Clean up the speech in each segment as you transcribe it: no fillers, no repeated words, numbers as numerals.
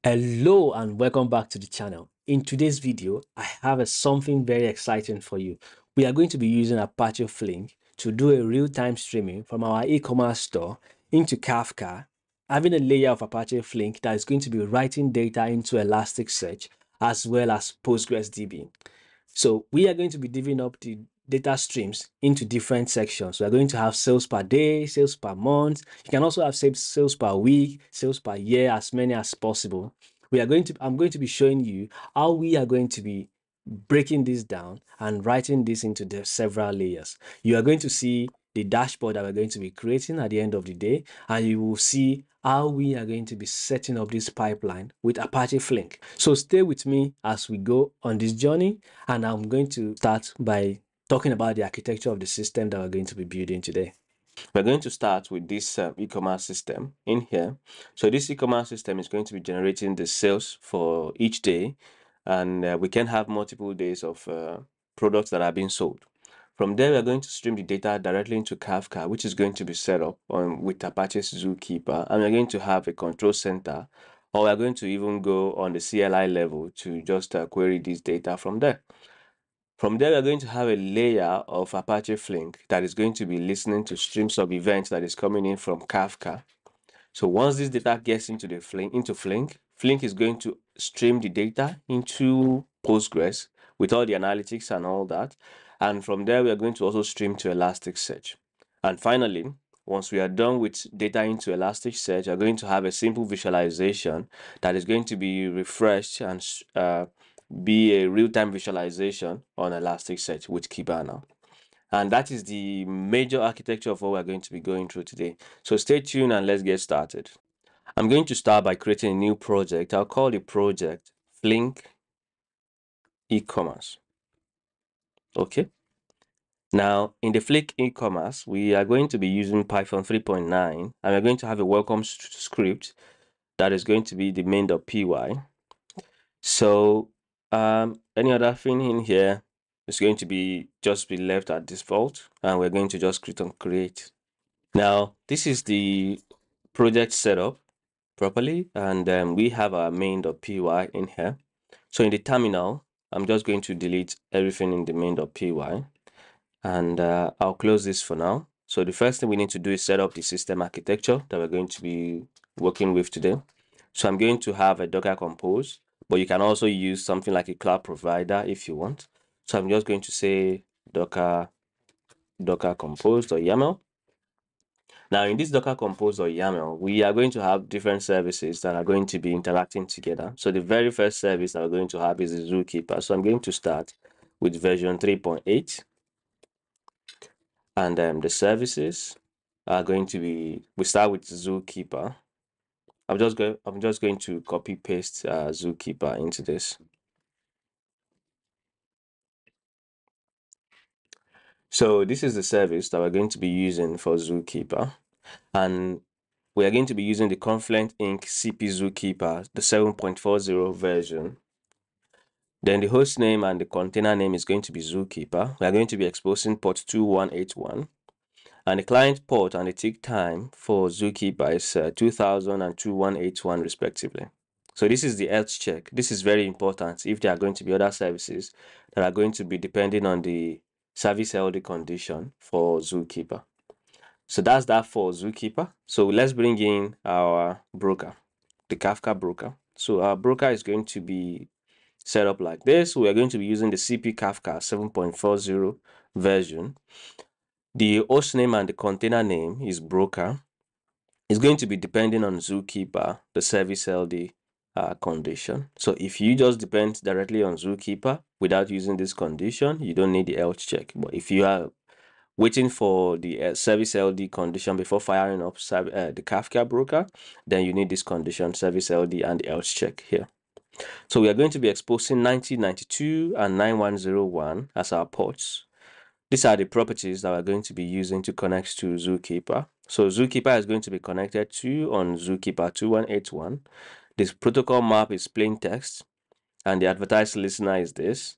Hello and welcome back to the channel. In today's video, I have something very exciting for you. We are going to be using Apache Flink to do a real-time streaming from our e-commerce store into Kafka, having a layer of Apache Flink that is going to be writing data into Elasticsearch as well as Postgres DB. So we are going to be divvying up the data streams into different sections. We are going to have sales per day, sales per month. You can also have sales per week, sales per year, as many as possible. I'm going to be showing you how we are going to be breaking this down and writing this into the several layers. You are going to see the dashboard that we're going to be creating at the end of the day, and you will see how we are going to be setting up this pipeline with Apache Flink. So stay with me as we go on this journey, and I'm going to start by talking about the architecture of the system that we're going to be building today. We're going to start with this e-commerce system in here. So this e-commerce system is going to be generating the sales for each day, and we can have multiple days of products that are being sold. From there, we're going to stream the data directly into Kafka, which is going to be set up with Apache Zookeeper, and we're going to have a control center, or we're going to even go on the CLI level to just query this data from there. From there, we're going to have a layer of Apache Flink that is going to be listening to streams of events that is coming in from Kafka. So once this data gets into Flink, Flink is going to stream the data into Postgres with all the analytics and all that. And from there, we are going to also stream to Elasticsearch. And finally, once we are done with data into Elasticsearch, we're going to have a simple visualization that is going to be refreshed and be a real-time visualization on Elasticsearch with Kibana. And that is the major architecture of what we're going to be going through today. So stay tuned and let's get started. I'm going to start by creating a new project. I'll call the project Flink e-commerce. Okay. Now, in the Flink e-commerce, we are going to be using Python 3.9, and we're going to have a welcome script that is going to be the main.py. So, any other thing in here is going to be just be left at default, and we're going to just click on create. Now, this is the project setup properly, and we have our main.py in here. So in the terminal, I'm just going to delete everything in the main.py, and I'll close this for now. So the first thing we need to do is set up the system architecture that we're going to be working with today. So I'm going to have a Docker Compose, but you can also use something like a cloud provider if you want. So I'm just going to say Docker Compose or YAML. Now in this Docker Compose or YAML, we are going to have different services that are going to be interacting together. So the very first service that we're going to have is the Zookeeper. So I'm going to start with version 3.8, and the services are going to be, we start with Zookeeper. I'm just going to copy paste Zookeeper into this. So this is the service that we're going to be using for Zookeeper, and we are going to be using the Confluent Inc. CP Zookeeper, the 7.40 version. Then the host name and the container name is going to be Zookeeper. We are going to be exposing port 2181. And the client port and the tick time for Zookeeper is 2000 and 2181 respectively. So this is the health check. This is very important if there are going to be other services that are going to be depending on the service LD condition for Zookeeper. So that's that for Zookeeper. So let's bring in our broker, the Kafka broker. So our broker is going to be set up like this. We are going to be using the CP Kafka 7.40 version. The host name and the container name is broker. It's going to be depending on Zookeeper, the service LD condition. So if you just depend directly on Zookeeper without using this condition, you don't need the health check. But if you are waiting for the service LD condition before firing up the Kafka broker, then you need this condition, service LD and the health check here. So we are going to be exposing 9092 and 9101 as our ports. These are the properties that we're going to be using to connect to Zookeeper. So Zookeeper is going to be connected to on Zookeeper 2181. This protocol map is plain text, and the advertised listener is this.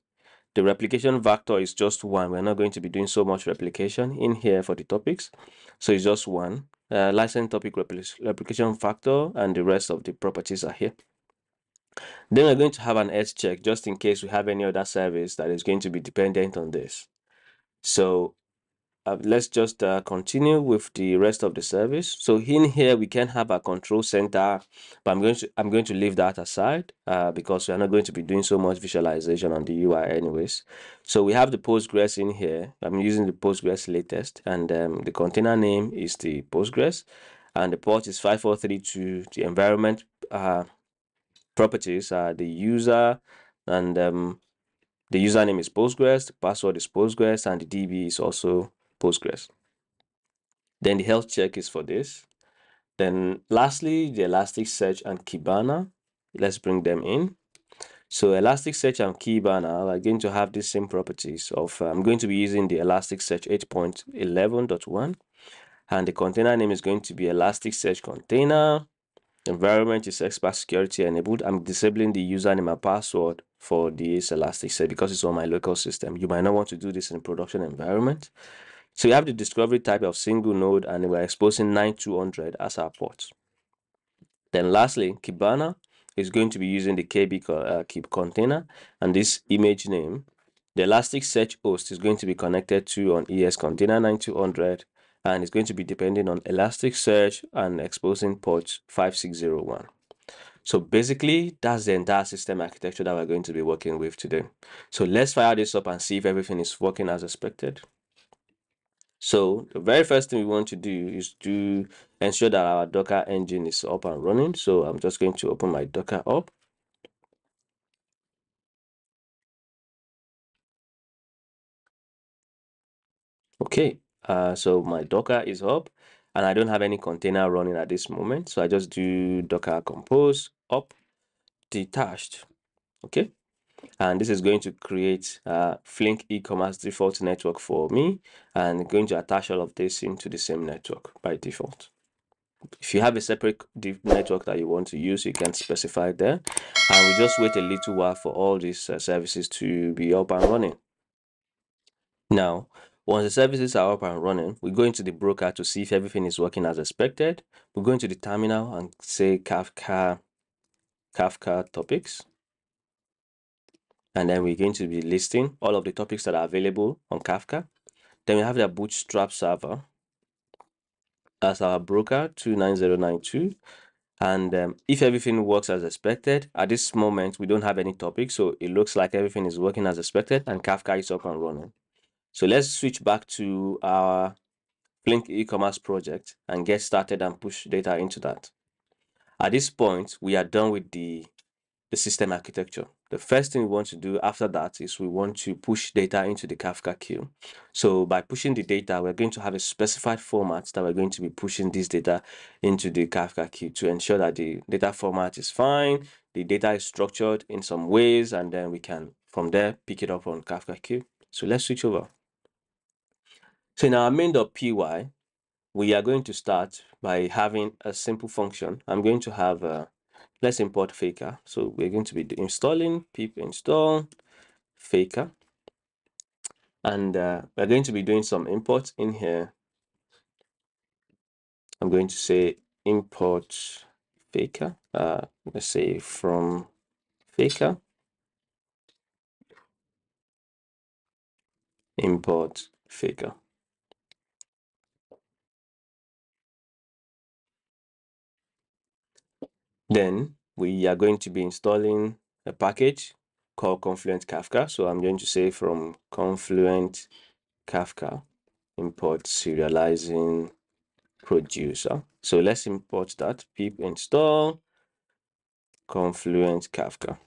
The replication vector is just one. We're not going to be doing so much replication in here for the topics. So it's just one. License topic replication factor, and the rest of the properties are here. Then we're going to have an edge check just in case we have any other service that is going to be dependent on this. So let's just continue with the rest of the service. So in here we can have a control center, but I'm going to leave that aside because we are not going to be doing so much visualization on the UI anyways. So we have the Postgres in here. I'm using the Postgres latest, and the container name is the Postgres, and the port is 5432. The environment properties are the user, and the username is Postgres, the password is Postgres, and the DB is also Postgres. Then the health check is for this. Then lastly, the Elasticsearch and Kibana. Let's bring them in. So Elasticsearch and Kibana are going to have the same properties of, I'm going to be using the Elasticsearch 8.11.1, and the container name is going to be Elasticsearch container. Environment is expert security enabled. I'm disabling the username and password for this Elasticsearch because it's on my local system. You might not want to do this in a production environment. So we have the discovery type of single node, and we're exposing 9200 as our port. Then lastly, Kibana is going to be using the keep container, and this image name. The Elasticsearch host is going to be connected to on ES container 9200, and it's going to be depending on Elasticsearch and exposing port 5601. So basically, that's the entire system architecture that we're going to be working with today. So let's fire this up and see if everything is working as expected. So the very first thing we want to do is to ensure that our Docker engine is up and running. So I'm just going to open my Docker up. Okay, so my Docker is up, and I don't have any container running at this moment. So I just do Docker compose up detached. Okay, and this is going to create Flink e-commerce default network for me, and going to attach all of this into the same network by default. If you have a separate network that you want to use, you can specify there, and we just wait a little while for all these services to be up and running. Now, once the services are up and running, we go into the broker to see if everything is working as expected. We go into the terminal and say Kafka topics, and then we're going to be listing all of the topics that are available on Kafka. Then we have the Bootstrap server as our broker 29092. And if everything works as expected, at this moment, we don't have any topics. So it looks like everything is working as expected and Kafka is up and running. So let's switch back to our Flink e-commerce project and get started and push data into that. At this point, we are done with the system architecture. The first thing we want to do after that is we want to push data into the Kafka queue. So by pushing the data, we're going to have a specified format that we're going to be pushing this data into the Kafka queue to ensure that the data format is fine, the data is structured in some ways, and then we can from there pick it up on Kafka queue. So let's switch over. So in our main.py, we are going to start by having a simple function. I'm going to have let's import Faker. So we're going to be installing pip install Faker, and we're going to be doing some imports in here. I'm going to say import Faker. Let's say from Faker import Faker. Then we are going to be installing a package called Confluent Kafka. So I'm going to say from Confluent Kafka import serializing producer. So let's import that pip install Confluent Kafka.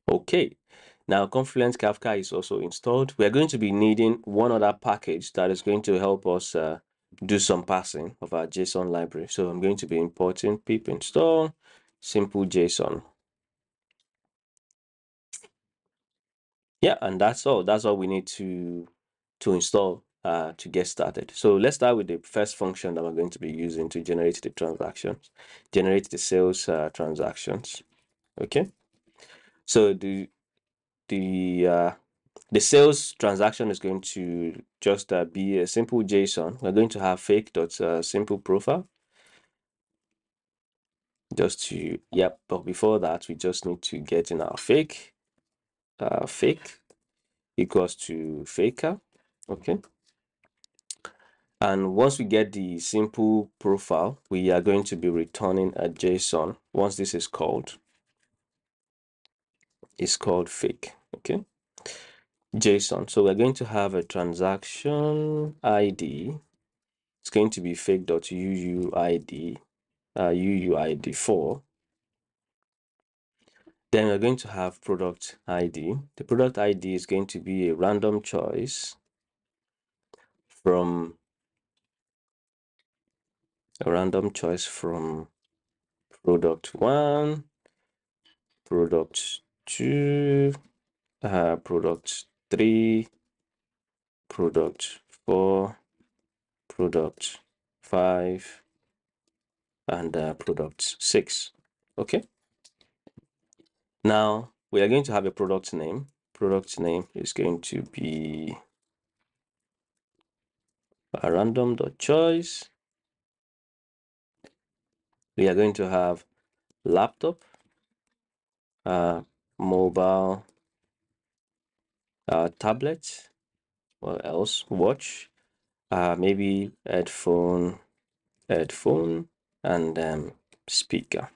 Okay, now Confluent Kafka is also installed. We're going to be needing one other package that is going to help us do some parsing of our JSON library. So I'm going to be importing pip install simple JSON. Yeah, and that's all. That's all we need to install to get started. So let's start with the first function that we're going to be using to generate the transactions, generate the sales transactions. Okay, so the sales transaction is going to just be a simple JSON. We're going to have fake dot simple profile. Just to, yep, but before that, we just need to get in our fake. Fake equals to faker. Okay. And once we get the simple profile, we are going to be returning a JSON. Once this is called, it's called fake. Okay. JSON. So we're going to have a transaction ID. It's going to be fake.uuid, uuid4. Then we're going to have product ID. The product ID is going to be a random choice from product 1, product 2, product 3, product 4, product 5, and product 6. Okay. Now we are going to have a product name. Product name is going to be a random.choice. We are going to have laptop, mobile, tablet, what else? Watch, maybe headphone, and speaker.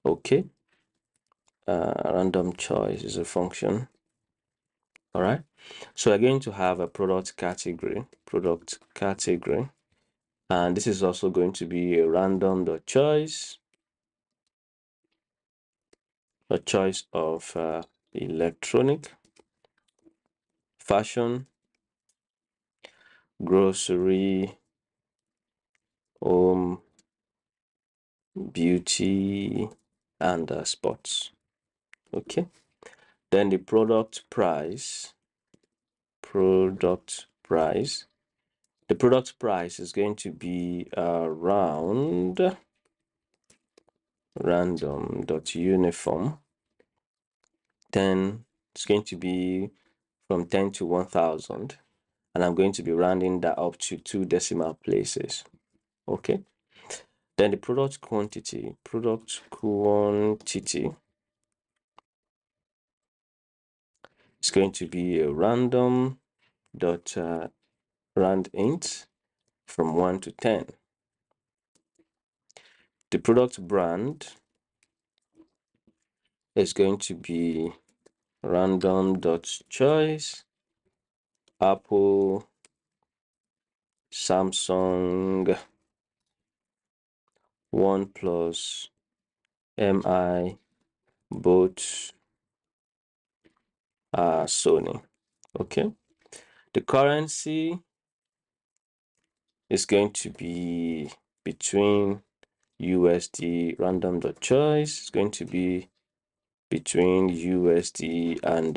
Okay. Random choice is a function. All right. So we're going to have a product category, and this is also going to be a random.choice, a choice of electronic, fashion, grocery, home, beauty, and sports. Okay. Then the product price. The product price is going to be around random.uniform. Then it's going to be from 10 to 1000, and I'm going to be rounding that up to 2 decimal places. Okay. Then the product quantity is going to be a random dot rand int from 1 to 10. The product brand is going to be random.choice, Apple, Samsung, OnePlus, MI, both Sony. Okay. The currency is going to be between USD random.choice. It's going to be between USD and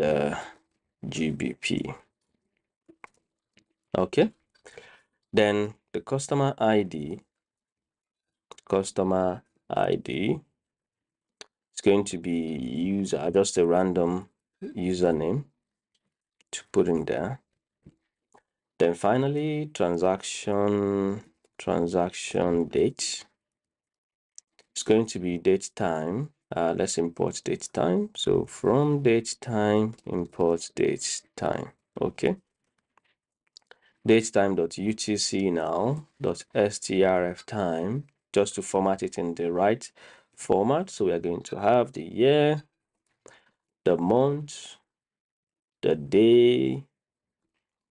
GBP. Okay. Then the customer ID is going to be user, just a random username to put in there. Then finally, transaction date. It's going to be date time. Let's import date time. So from date time, import date time. Okay. Datetime.utc now .strf time, just to format it in the right format. So we are going to have the year, the month, the day,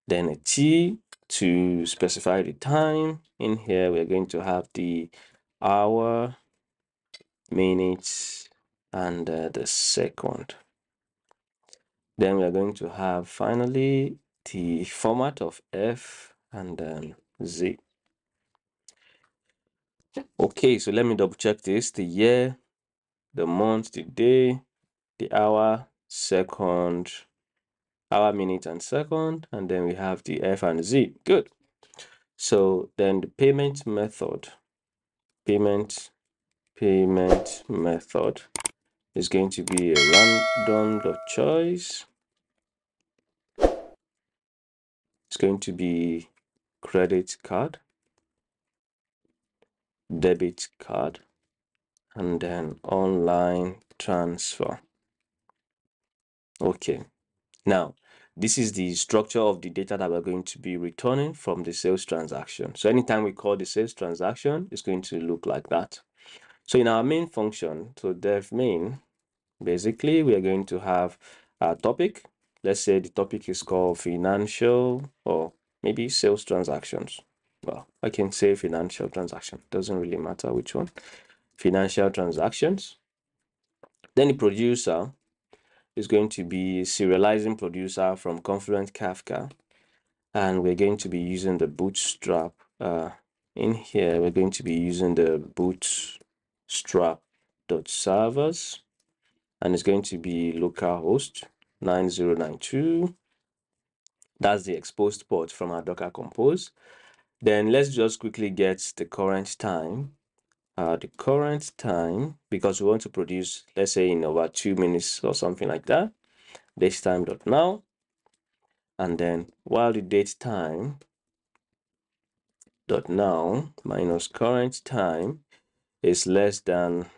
then a T to specify the time. In here, we're going to have the hour, minutes, and the second. Then we are going to have finally the format of F and then Z. Okay, so let me double check this. The year, the month, the day, the hour, second, hour, minute, and second, and then we have the F and Z. Good. So then the payment method, payment payment method is going to be a random.choice. It's going to be credit card, debit card, and then online transfer. Okay, now this is the structure of the data that we're going to be returning from the sales transaction. So anytime we call the sales transaction, it's going to look like that. So in our main function, so dev main, basically we are going to have a topic. Let's say the topic is called financial or maybe sales transactions. Well, I can say financial transaction, doesn't really matter which one. Financial transactions. Then the producer is going to be serializing producer from Confluent Kafka, and we're going to be using the bootstrap. In here, we're going to be using the bootstrap.servers, and it's going to be localhost 9092. That's the exposed port from our Docker Compose. Then let's just quickly get the current time. Because we want to produce, let's say, in about 2 minutes or something like that. Datetime.now, and then while the date time dot now minus current time is less than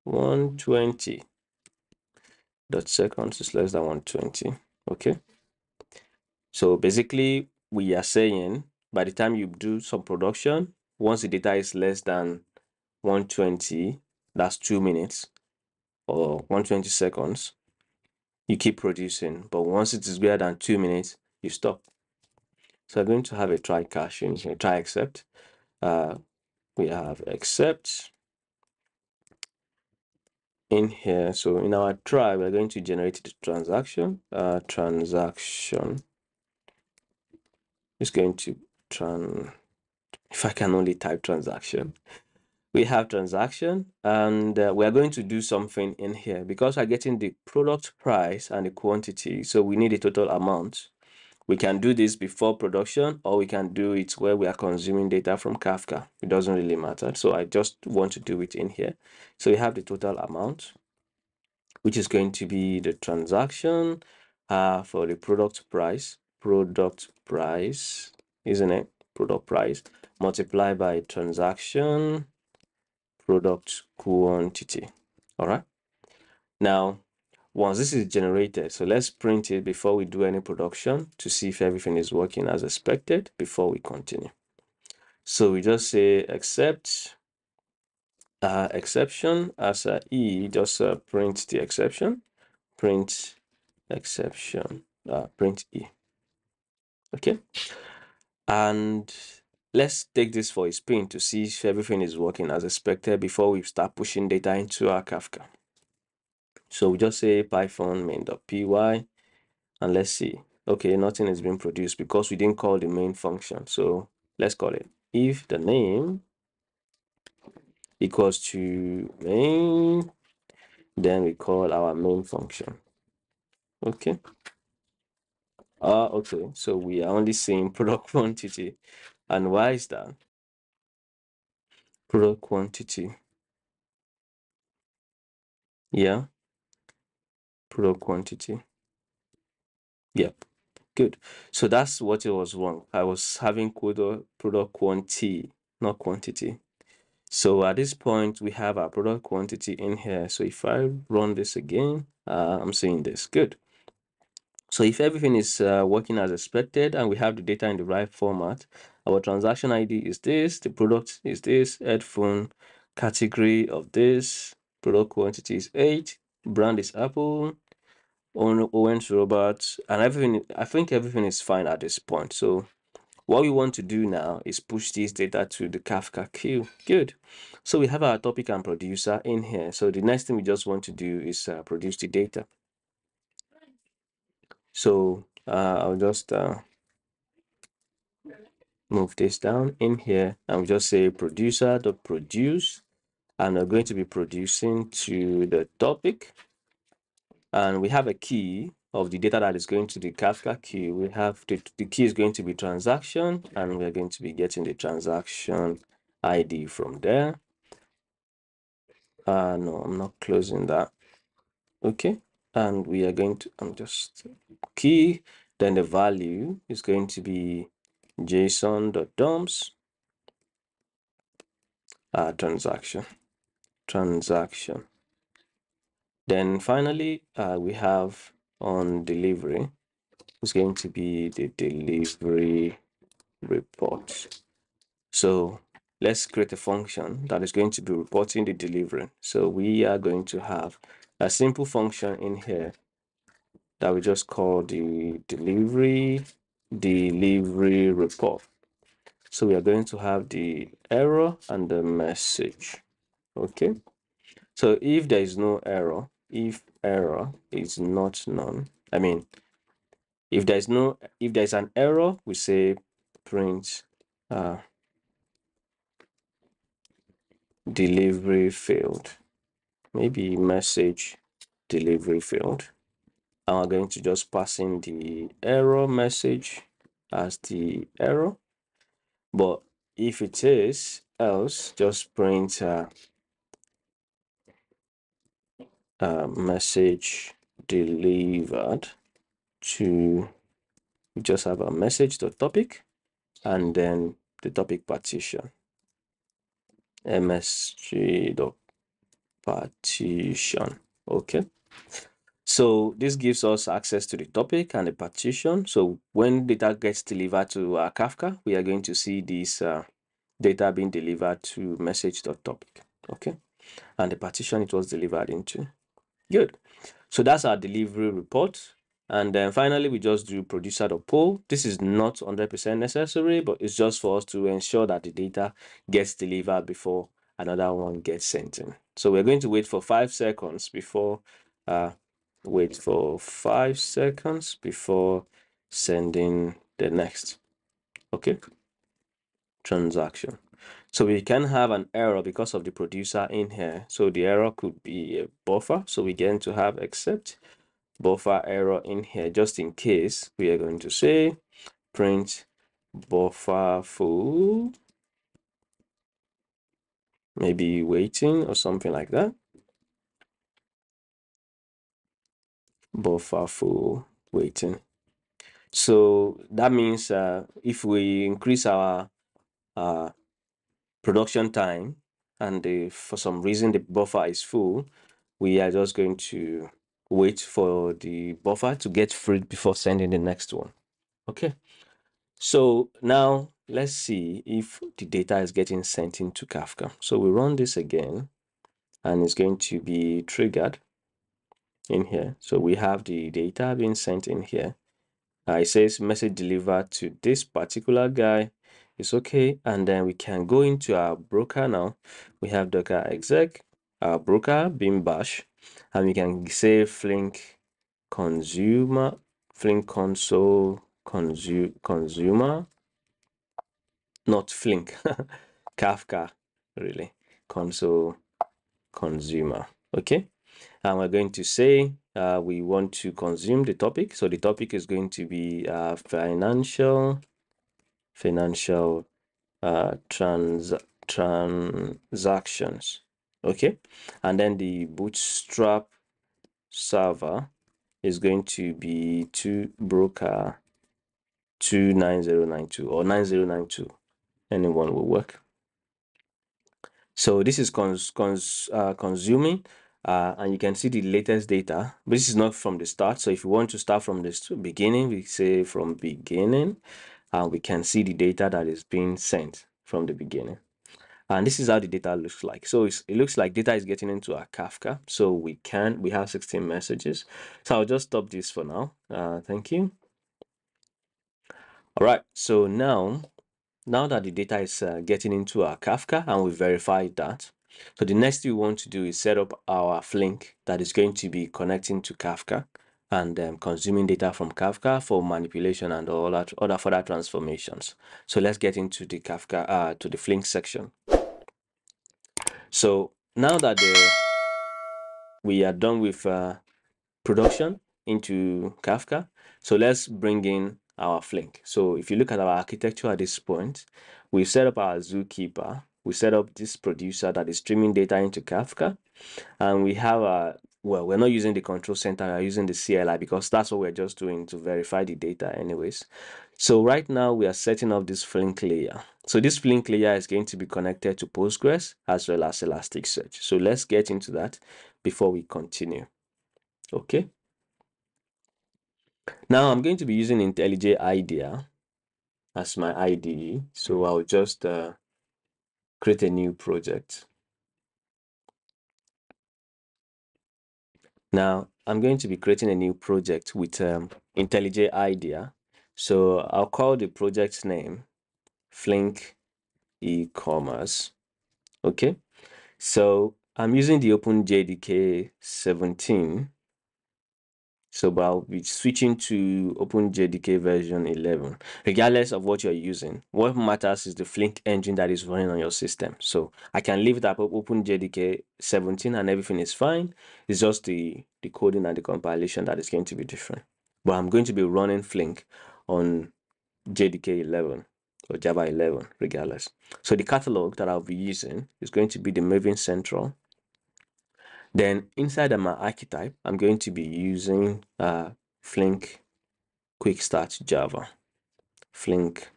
120 dot seconds is less than 120. Okay, so basically we are saying by the time you do some production, once the data is less than 120, that's 2 minutes or 120 seconds, you keep producing, but once it is greater than 2 minutes, you stop. So I'm going to have a try caching, a try except. We have except in here. So in our try, we're going to generate the transaction. Transaction is going to if I can only type transaction. We have transaction, and we are going to do something in here because we're getting the product price and the quantity. So we need a total amount. We can do this before production, or we can do it where we are consuming data from Kafka. It doesn't really matter. So I just want to do it in here. So we have the total amount, which is going to be the transaction for the product price, isn't it? Product price multiplied by transaction product quantity. All right. Now, once this is generated, so let's print it before we do any production to see if everything is working as expected before we continue. So we just say except exception as e, just print the exception, print exception, print e. Okay, and let's take this for a spin to see if everything is working as expected before we start pushing data into our Kafka. So we just say python main.py, and let's see. Okay, nothing is being produced because we didn't call the main function. So let's call it if the name equals to main, then we call our main function. Okay. Okay, so we are only seeing product quantity. And why is that? Product quantity. Yeah. Product quantity. Yep. Good. So that's what it was wrong. I was having product quantity, not quantity. So at this point, we have our product quantity in here. So if I run this again, I'm seeing this. Good. So if everything is working as expected and we have the data in the right format, our transaction ID is this, the product is this, headphone, category of this, product quantity is 8, brand is Apple, Owens Roberts, and everything. I think everything is fine at this point. So what we want to do now is push this data to the Kafka queue. Good. So we have our topic and producer in here. So the next thing we just want to do is produce the data. So I'll just move this down in here and we just say producer.produce, and we're going to be producing to the topic, and we have a key of the data that is going to the Kafka queue. We have the key is going to be transaction, and we're going to be getting the transaction ID from there. No, I'm not closing that. Okay, and we are going to, I'm just key, then the value is going to be json.dumps transaction. Then finally, we have on delivery, it's going to be the delivery report. So let's create a function that is going to be reporting the delivery. So we are going to have a simple function in here that we just call the delivery report. So we are going to have the error and the message. Okay. So if there is no error, if error is not none, I mean, if there's an error, we say print delivery failed. Maybe message delivery failed. And we're going to just pass in the error message as the error. But if it is else, just print message delivered to, we just have a message.topic and then the topic partition, msg.partition. Okay. So this gives us access to the topic and the partition. So when data gets delivered to Kafka, we are going to see this data being delivered to message.topic. Okay. And the partition it was delivered into. Good. So that's our delivery report. And then finally, we just do producer.poll. This is not 100% necessary, but it's just for us to ensure that the data gets delivered before another one gets sent in. So we're going to wait for 5 seconds before sending the next. Okay. Transaction. So we can have an error because of the producer in here. So the error could be a buffer. So we get to have except buffer error in here just in case. We are going to say print buffer full, maybe waiting or something like that. Buffer full waiting. So that means if we increase our production time and for some reason the buffer is full, we are just going to wait for the buffer to get freed before sending the next one. Okay. So now let's see if the data is getting sent into Kafka. So we run this again and it's going to be triggered in here. So we have the data being sent in here. It says message delivered to this particular guy. It's okay. And then we can go into our broker now. We have docker exec, our broker bin bash, and we can say Flink consumer, Flink console consumer, not Flink, Kafka, really, console consumer. Okay. And we're going to say we want to consume the topic. So the topic is going to be financial transactions. Okay. And then the bootstrap server is going to be to broker 29092 or 9092. Anyone will work. So this is consuming, and you can see the latest data, but this is not from the start. So if you want to start from the beginning, we say from beginning, and we can see the data that is being sent from the beginning. And this is how the data looks like. So it looks like data is getting into our Kafka. So we have 16 messages. So I'll just stop this for now. Thank you. All right. So now that the data is getting into our Kafka and we verified that, so the next thing we want to do is set up our Flink that is going to be connecting to Kafka and consuming data from Kafka for manipulation and all that other further transformations. So let's get into the Kafka to the Flink section. So now that we are done with production into Kafka, so let's bring in our Flink. So if you look at our architecture at this point, we've set up our zookeeper we set up this producer that is streaming data into Kafka, and we have a well, we're not using the control center, we're using the CLI because that's what we're just doing to verify the data anyways. So right now we are setting up this Flink layer. So this Flink layer is going to be connected to Postgres as well as Elasticsearch. So let's get into that before we continue. Okay. Now I'm going to be using IntelliJ IDEA as my IDE. So I'll just create a new project. Now I'm going to be creating a new project with IntelliJ IDEA. So I'll call the project name Flink e-commerce. Okay. So I'm using the OpenJDK 17. So but I'll be switching to OpenJDK version 11. Regardless of what you're using, what matters is the Flink engine that is running on your system. So I can leave it up OpenJDK 17 and everything is fine. It's just the coding and the compilation that is going to be different. But I'm going to be running Flink on JDK 11 or Java 11 regardless. So the catalog that I'll be using is going to be the Maven Central. Then inside of my archetype, I'm going to be using Flink Quick Start Java. Flink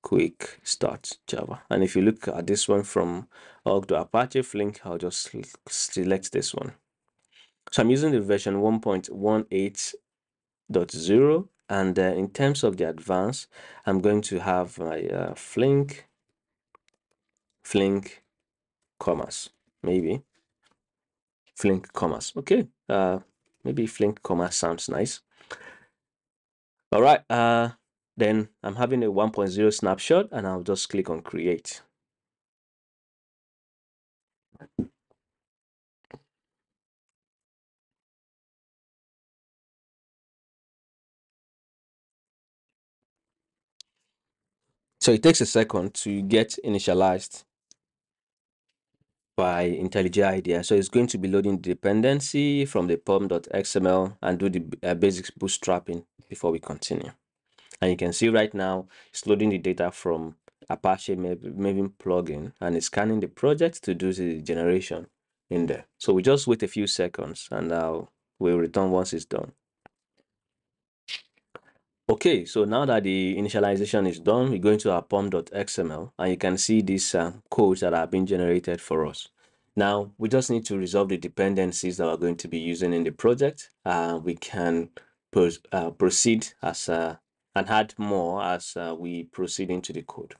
Quick Start Java. And if you look at this one from org to Apache Flink, I'll just select this one. So I'm using the version 1.18.0. And in terms of the advanced, I'm going to have my Flink commerce, maybe Flink commerce. Okay, maybe Flink commerce sounds nice. All right, then I'm having a 1.0 snapshot and I'll just click on create. So it takes a second to get initialized by IntelliJ IDEA. So it's going to be loading the dependency from the pom.xml and do the basics bootstrapping before we continue. And you can see right now it's loading the data from Apache Maven plugin and it's scanning the project to do the generation in there. So we just wait a few seconds and we'll return once it's done. Okay, so now that the initialization is done, we go into our pom.xml and you can see these codes that are being generated for us. Now, we just need to resolve the dependencies that we're going to be using in the project. We can proceed as and add more as we proceed into the code.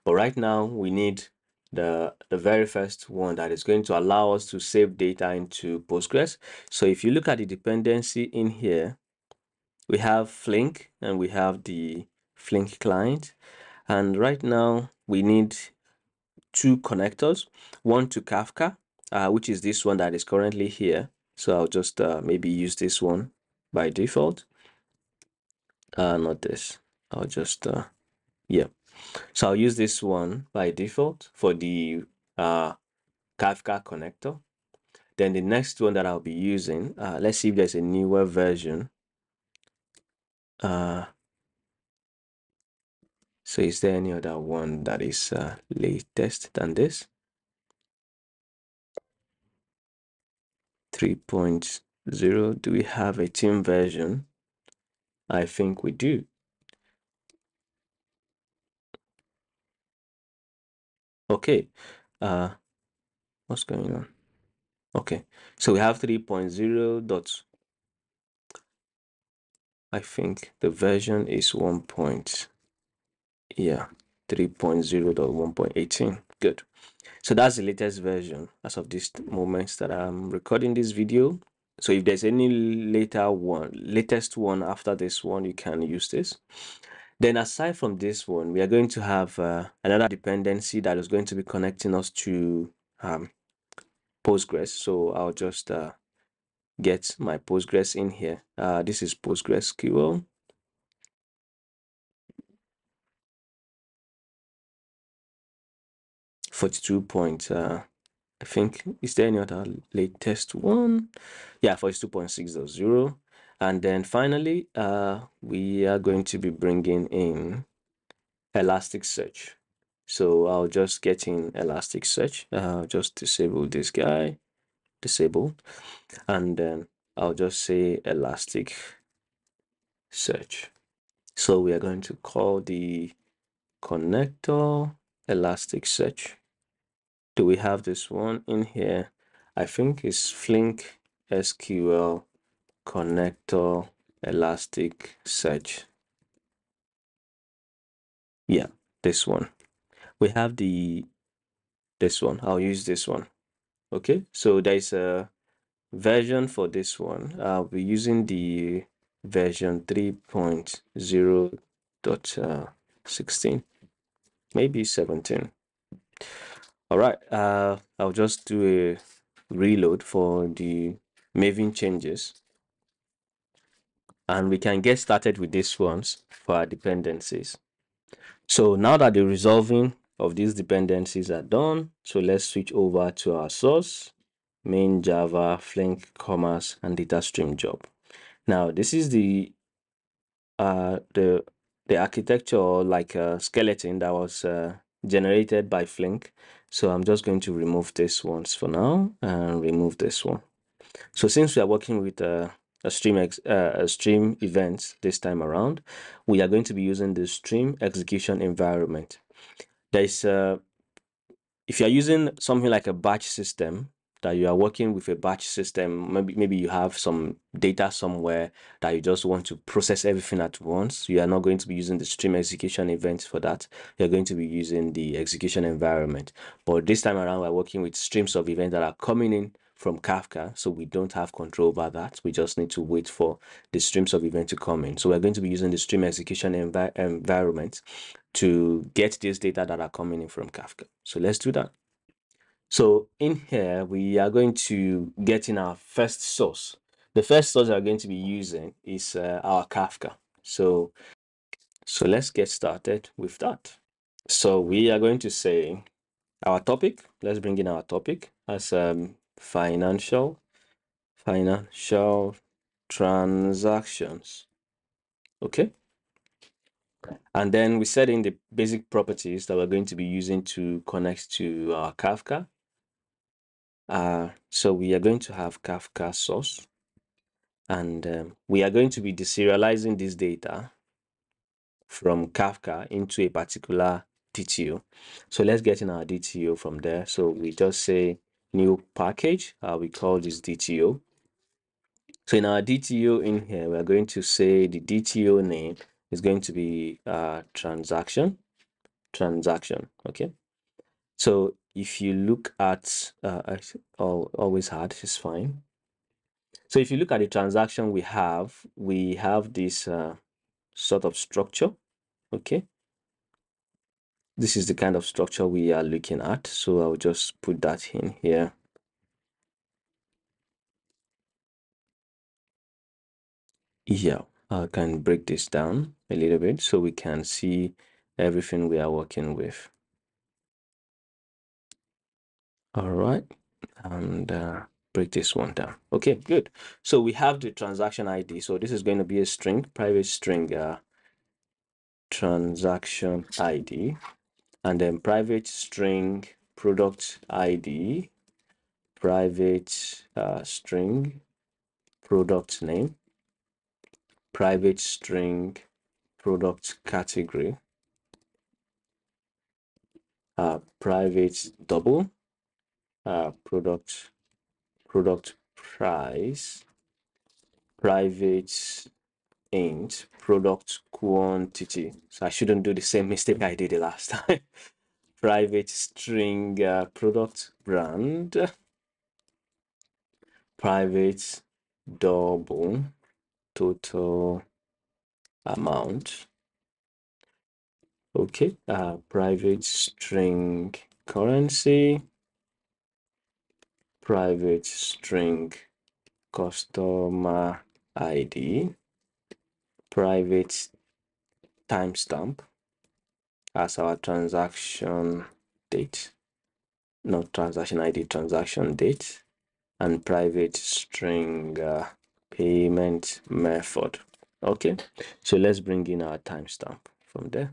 But right now, we need the very first one that is going to allow us to save data into Postgres. So if you look at the dependency in here, we have Flink and we have the Flink client. And right now we need two connectors, one to Kafka, which is this one that is currently here. So I'll just maybe use this one by default. Not this. I'll just, yeah. So I'll use this one by default for the Kafka connector. Then the next one that I'll be using, let's see if there's a newer version. So is there any other one that is latest than this? 3.0. Do we have a team version? I think we do. Okay. What's going on? Okay. So we have 3.0 dot. I think the version is 1. Yeah, 3.0.1.18. Good. So that's the latest version as of this moment that I'm recording this video. So if there's any latest one after this one, you can use this. Then aside from this one, we are going to have another dependency that is going to be connecting us to Postgres. So I'll just get my Postgres in here. This is PostgreSQL. I think, is there any other latest one? Yeah, 42.6.0. And then finally, we are going to be bringing in Elasticsearch. So I'll just get in Elasticsearch. Just disable this guy, disable, and then I'll just say Elasticsearch. So we are going to call the connector Elasticsearch. Do we have this one in here? I think it's Flink SQL connector Elasticsearch. Yeah, this one. We have this one. I'll use this one. Okay, so there's a version for this one. I'll be using the version 3.0.16, maybe 17. All right, I'll just do a reload for the Maven changes, and we can get started with these ones for our dependencies. So now that the resolving of these dependencies are done, so let's switch over to our source, main Java, Flink, commerce, and data stream job. Now this is the architecture, like a skeleton that was generated by Flink. So I'm just going to remove this ones for now and remove this one. So since we are working with a stream events this time around, we are going to be using the stream execution environment. There's if you're using something like a batch system, that you are working with a batch system, maybe you have some data somewhere that you just want to process everything at once, you are not going to be using the stream execution event for that. You're going to be using the execution environment. But this time around, we're working with streams of events that are coming in from Kafka, so we don't have control over that. We just need to wait for the streams of event to come in. So we're going to be using the stream execution environment to get this data that are coming in from Kafka. So let's do that. So in here, we are going to get in our first source. The first source we are going to be using is our Kafka. So let's get started with that. So we are going to say our topic. Let's bring in our topic as financial transactions. Okay. And then we set in the basic properties that we're going to be using to connect to our Kafka. So we are going to have Kafka source, and we are going to be deserializing this data from Kafka into a particular DTO. So let's get in our DTO from there. So we just say new package. We call this DTO. So in our DTO in here, we're going to say the DTO name is going to be transaction. Okay. So if you look at always hard is fine. So if you look at the transaction we have this sort of structure. Okay, this is the kind of structure we are looking at. So I'll just put that in here. Yeah, I can break this down a little bit so we can see everything we are working with. All right, and break this one down. Okay, good. So we have the transaction ID. So this is going to be a string, private string transaction ID, and then private string product ID, private string product name, private string product category, private double, product price, private int, product quantity. So I shouldn't do the same mistake I did the last time. Private string product brand, private double total amount. Okay, private string currency, private string customer ID, private timestamp as our transaction date, not transaction ID, transaction date, and private string payment method. Okay, so let's bring in our timestamp from there.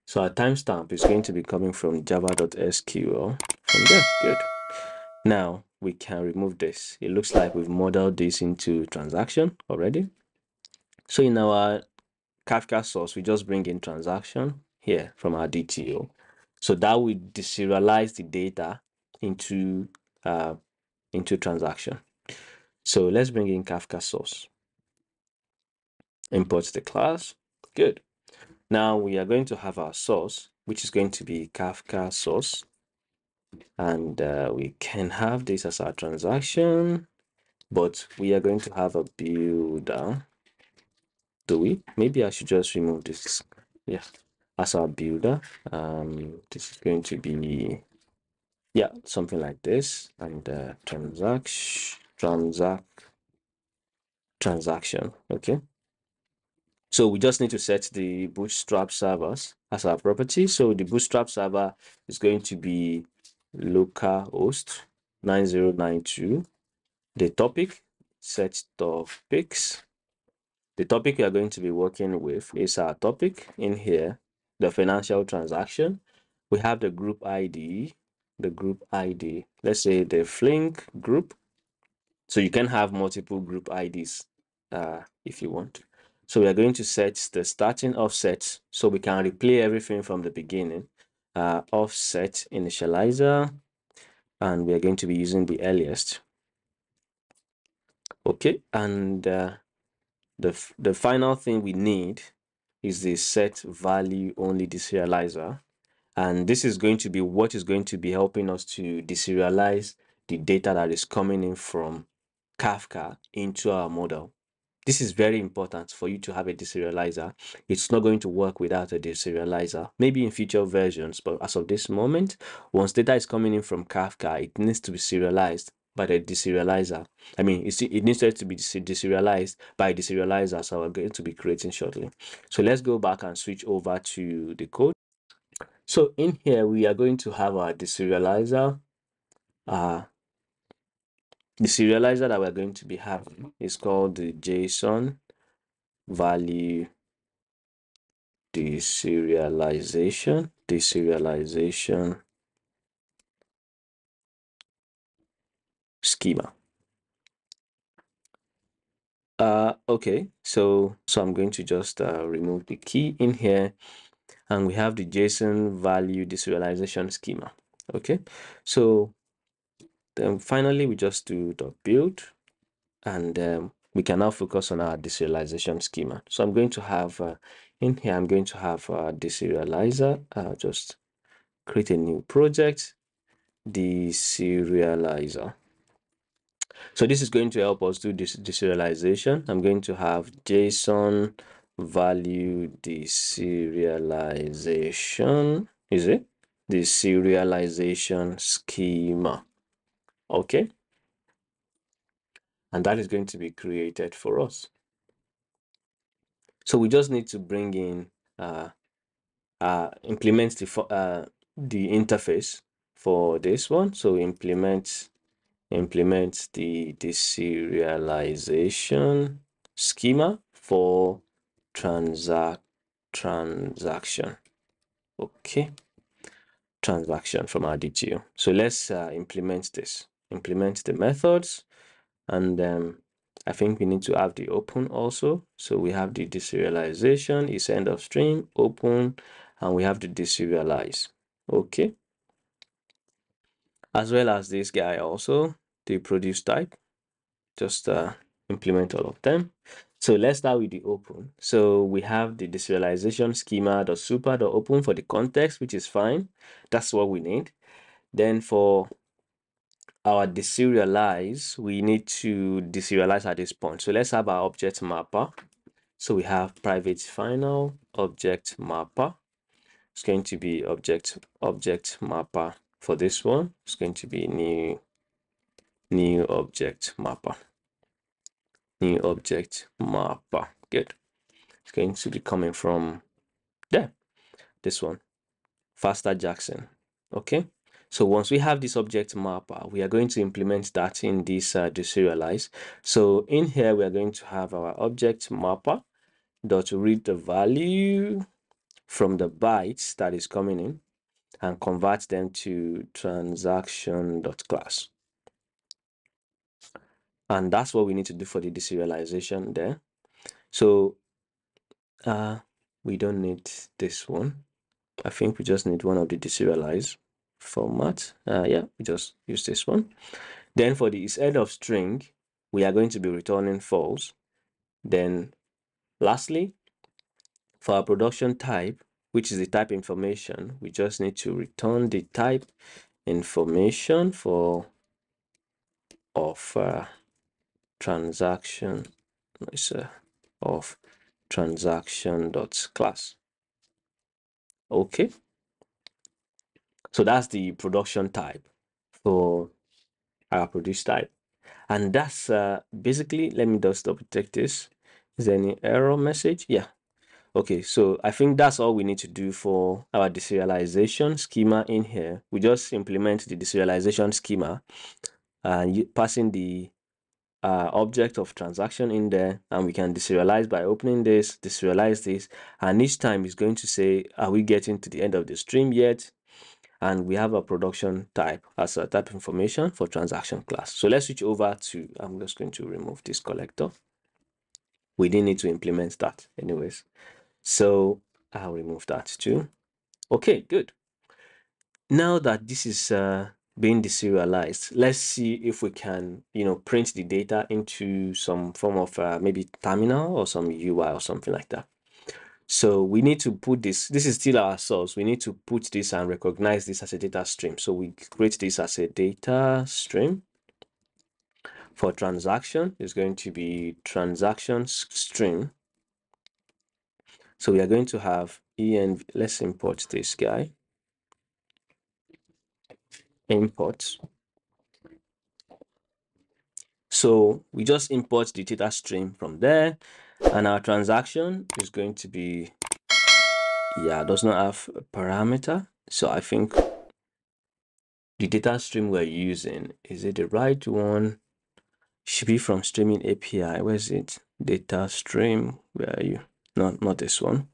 So our timestamp is going to be coming from java.sql from there. Good. Now we can remove this. It looks like we've modeled this into transaction already. So in our Kafka source, we just bring in transaction here from our DTO. So that will deserialize the data into transaction. So let's bring in Kafka source. Import the class. Good. Now we are going to have our source, which is going to be Kafka source. And we can have this as our transaction, but we are going to have a builder. Do we? Maybe I should just remove this. Yeah, as our builder. This is going to be, yeah, something like this. And transaction. Okay. So we just need to set the Bootstrap servers as our property. So the Bootstrap server is going to be localhost 9092. The topic, set topics. The topic we are going to be working with is our topic in here, the financial transaction. We have the group ID, let's say the Flink group. So you can have multiple group IDs if you want. So we are going to set the starting offset so we can replay everything from the beginning. Offset initializer, and we are going to be using the earliest. Okay, and the final thing we need is the set value only deserializer. And this is going to be what is going to be helping us to deserialize the data that is coming in from Kafka into our model. This is very important for you to have a deserializer. It's not going to work without a deserializer, maybe in future versions, but as of this moment, once data is coming in from Kafka, it needs to be serialized by the deserializer. I mean, it needs to be deserialized by a deserializer, so we're going to be creating shortly. So let's go back and switch over to the code. So in here, we are going to have our deserializer. The serializer that we're going to be having is called the JSON value deserialization schema. Okay, so I'm going to just remove the key in here, and we have the JSON value deserialization schema. Okay, so then finally we just do .build, and we can now focus on our deserialization schema. So I'm going to have in here, I'm going to have a deserializer. Just create a new project, deserializer. So this is going to help us do this deserialization. I'm going to have JSON value deserialization. Is it? Deserialization schema. Okay. And that is going to be created for us. So we just need to bring in implement the interface for this one. So implement the deserialization schema for transaction. Okay, transaction from our DTO. So let's implement this. Implement the methods, and I think we need to have the open also. So we have the deserialization is end of string open, and we have the deserialize. Okay, as well as this guy also, the produce type. Just implement all of them. So let's start with the open. So we have the deserialization schema.super.open for the context, which is fine. That's what we need. Then for our deserialize, we need to deserialize at this point. So let's have our object mapper. So we have private final object mapper. It's going to be object mapper for this one. It's going to be new object mapper. New object mapper. Good. It's going to be coming from there. This one, Faster Jackson. Okay. So once we have this object mapper, we are going to implement that in this deserialize. So in here, we are going to have our object mapper dot read the value from the bytes that is coming in and convert them to transaction.class. And that's what we need to do for the deserialization there. So we don't need this one. I think we just need one of the deserialized format. Yeah, we just use this one. Then for the is head of string, we are going to be returning false. Then lastly, for our production type, which is the type information, we just need to return the type information of transaction of transaction.class. Okay, so that's the production type for our produce type, and that's basically. Let me just double check this. Is there any error message? Yeah. Okay, so I think that's all we need to do for our deserialization schema in here. We just implement the deserialization schema and passing the object of transaction in there, and we can deserialize by opening this, deserialize this, and each time it's going to say, are we getting to the end of the stream yet? And we have a production type as a type information for transaction class. So let's switch over to, I'm just going to remove this collector. We didn't need to implement that anyways. So I'll remove that too. Okay, good. Now that this is being deserialized, let's see if we can, print the data into some form of maybe terminal or some UI or something like that. So we need to put this is still our source. We need to put this and recognize this as a data stream. So we create this as a data stream. For transaction, it's going to be transaction stream. So we are going to have env. Let's import this guy. Import. So we just import the data stream from there, and our transaction is going to be, does not have a parameter. So I think the data stream we're using, is it the right one? Should be from streaming API. Where's it? Data stream. Where are you? Not this one.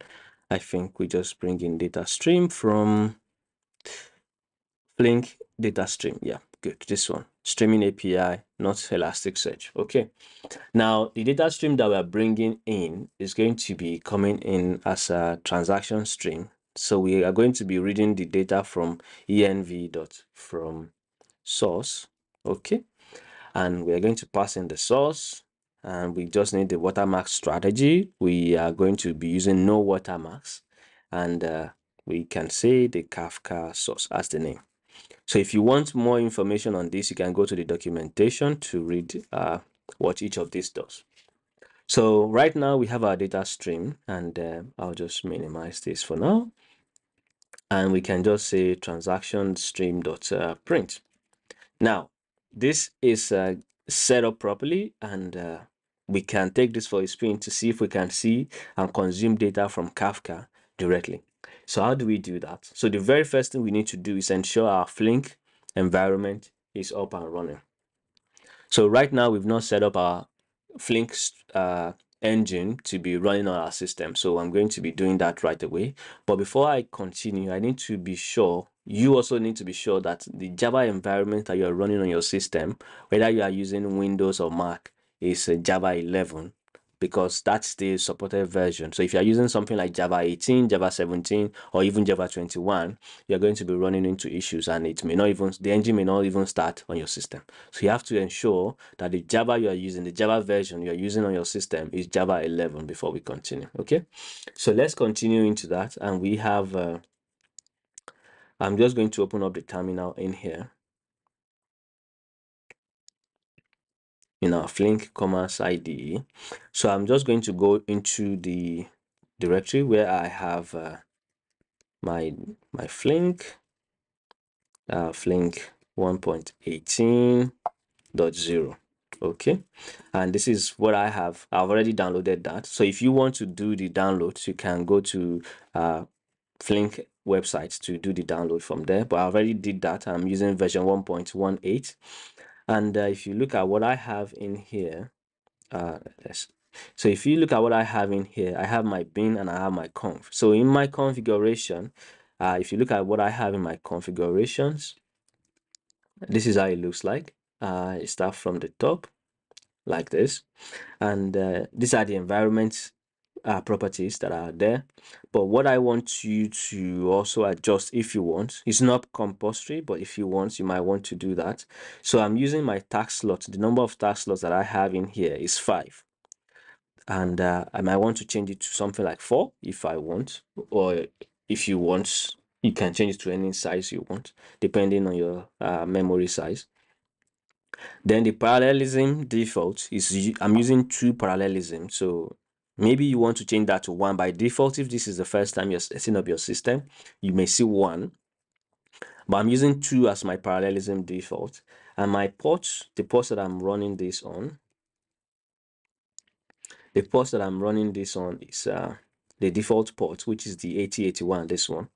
I think we just bring in data stream from Flink data stream. Yeah, good. This one. Streaming API, not Elasticsearch. Okay. Now, the data stream that we're bringing in is going to be coming in as a transaction stream. So we are going to be reading the data from env.from source. Okay. And we are going to pass in the source, and we just need the watermark strategy. We are going to be using no watermarks, and we can say the Kafka source as the name. So if you want more information on this, you can go to the documentation to read what each of these does. So right now we have our data stream, and I'll just minimize this for now. And we can just say transaction stream.print. Now, this is set up properly, and we can take this for a spin to see if we can see and consume data from Kafka directly. So how do we do that? So the very first thing we need to do is ensure our Flink environment is up and running. So right now we've not set up our Flink engine to be running on our system. So I'm going to be doing that right away. But before I continue, I need to be sure, you also need to be sure that the Java environment that you're running on your system, whether you are using Windows or Mac, is Java 11, because that's the supported version. So if you're using something like Java 18, Java 17, or even Java 21, you're going to be running into issues, and it may not even, the engine may not even start on your system. So you have to ensure that the Java you are using, the Java version you are using on your system, is Java 11 before we continue. Okay, so let's continue into that, and we have I'm just going to open up the terminal in here in our Flink commerce IDE. So I'm just going to go into the directory where I have my Flink Flink 1.18.0. okay, and this is what I have. I've already downloaded that. So if you want to do the downloads, you can go to Flink website to do the download from there, but I already did that. I'm using version 1.18, and if you look at what I have in here, let's So if you look at what I have in here, I have my bin and I have my conf. So in my configuration, if you look at what I have in my configurations, this is how it looks like. It starts from the top like this, and these are the environment properties that are there. But what I want you to also adjust, if you want, it's not compulsory, but if you want, you might want to do that. So I'm using my task slot. The number of task slots that I have in here is 5, and I might want to change it to something like 4 if I want, or if you want, you can change it to any size you want depending on your memory size. Then the parallelism default is I'm using 2 parallelism. So maybe you want to change that to 1 by default. If this is the first time you're setting up your system, you may see 1, but I'm using 2 as my parallelism default. And my ports, the ports that I'm running this on, is the default port, which is the 8081. This one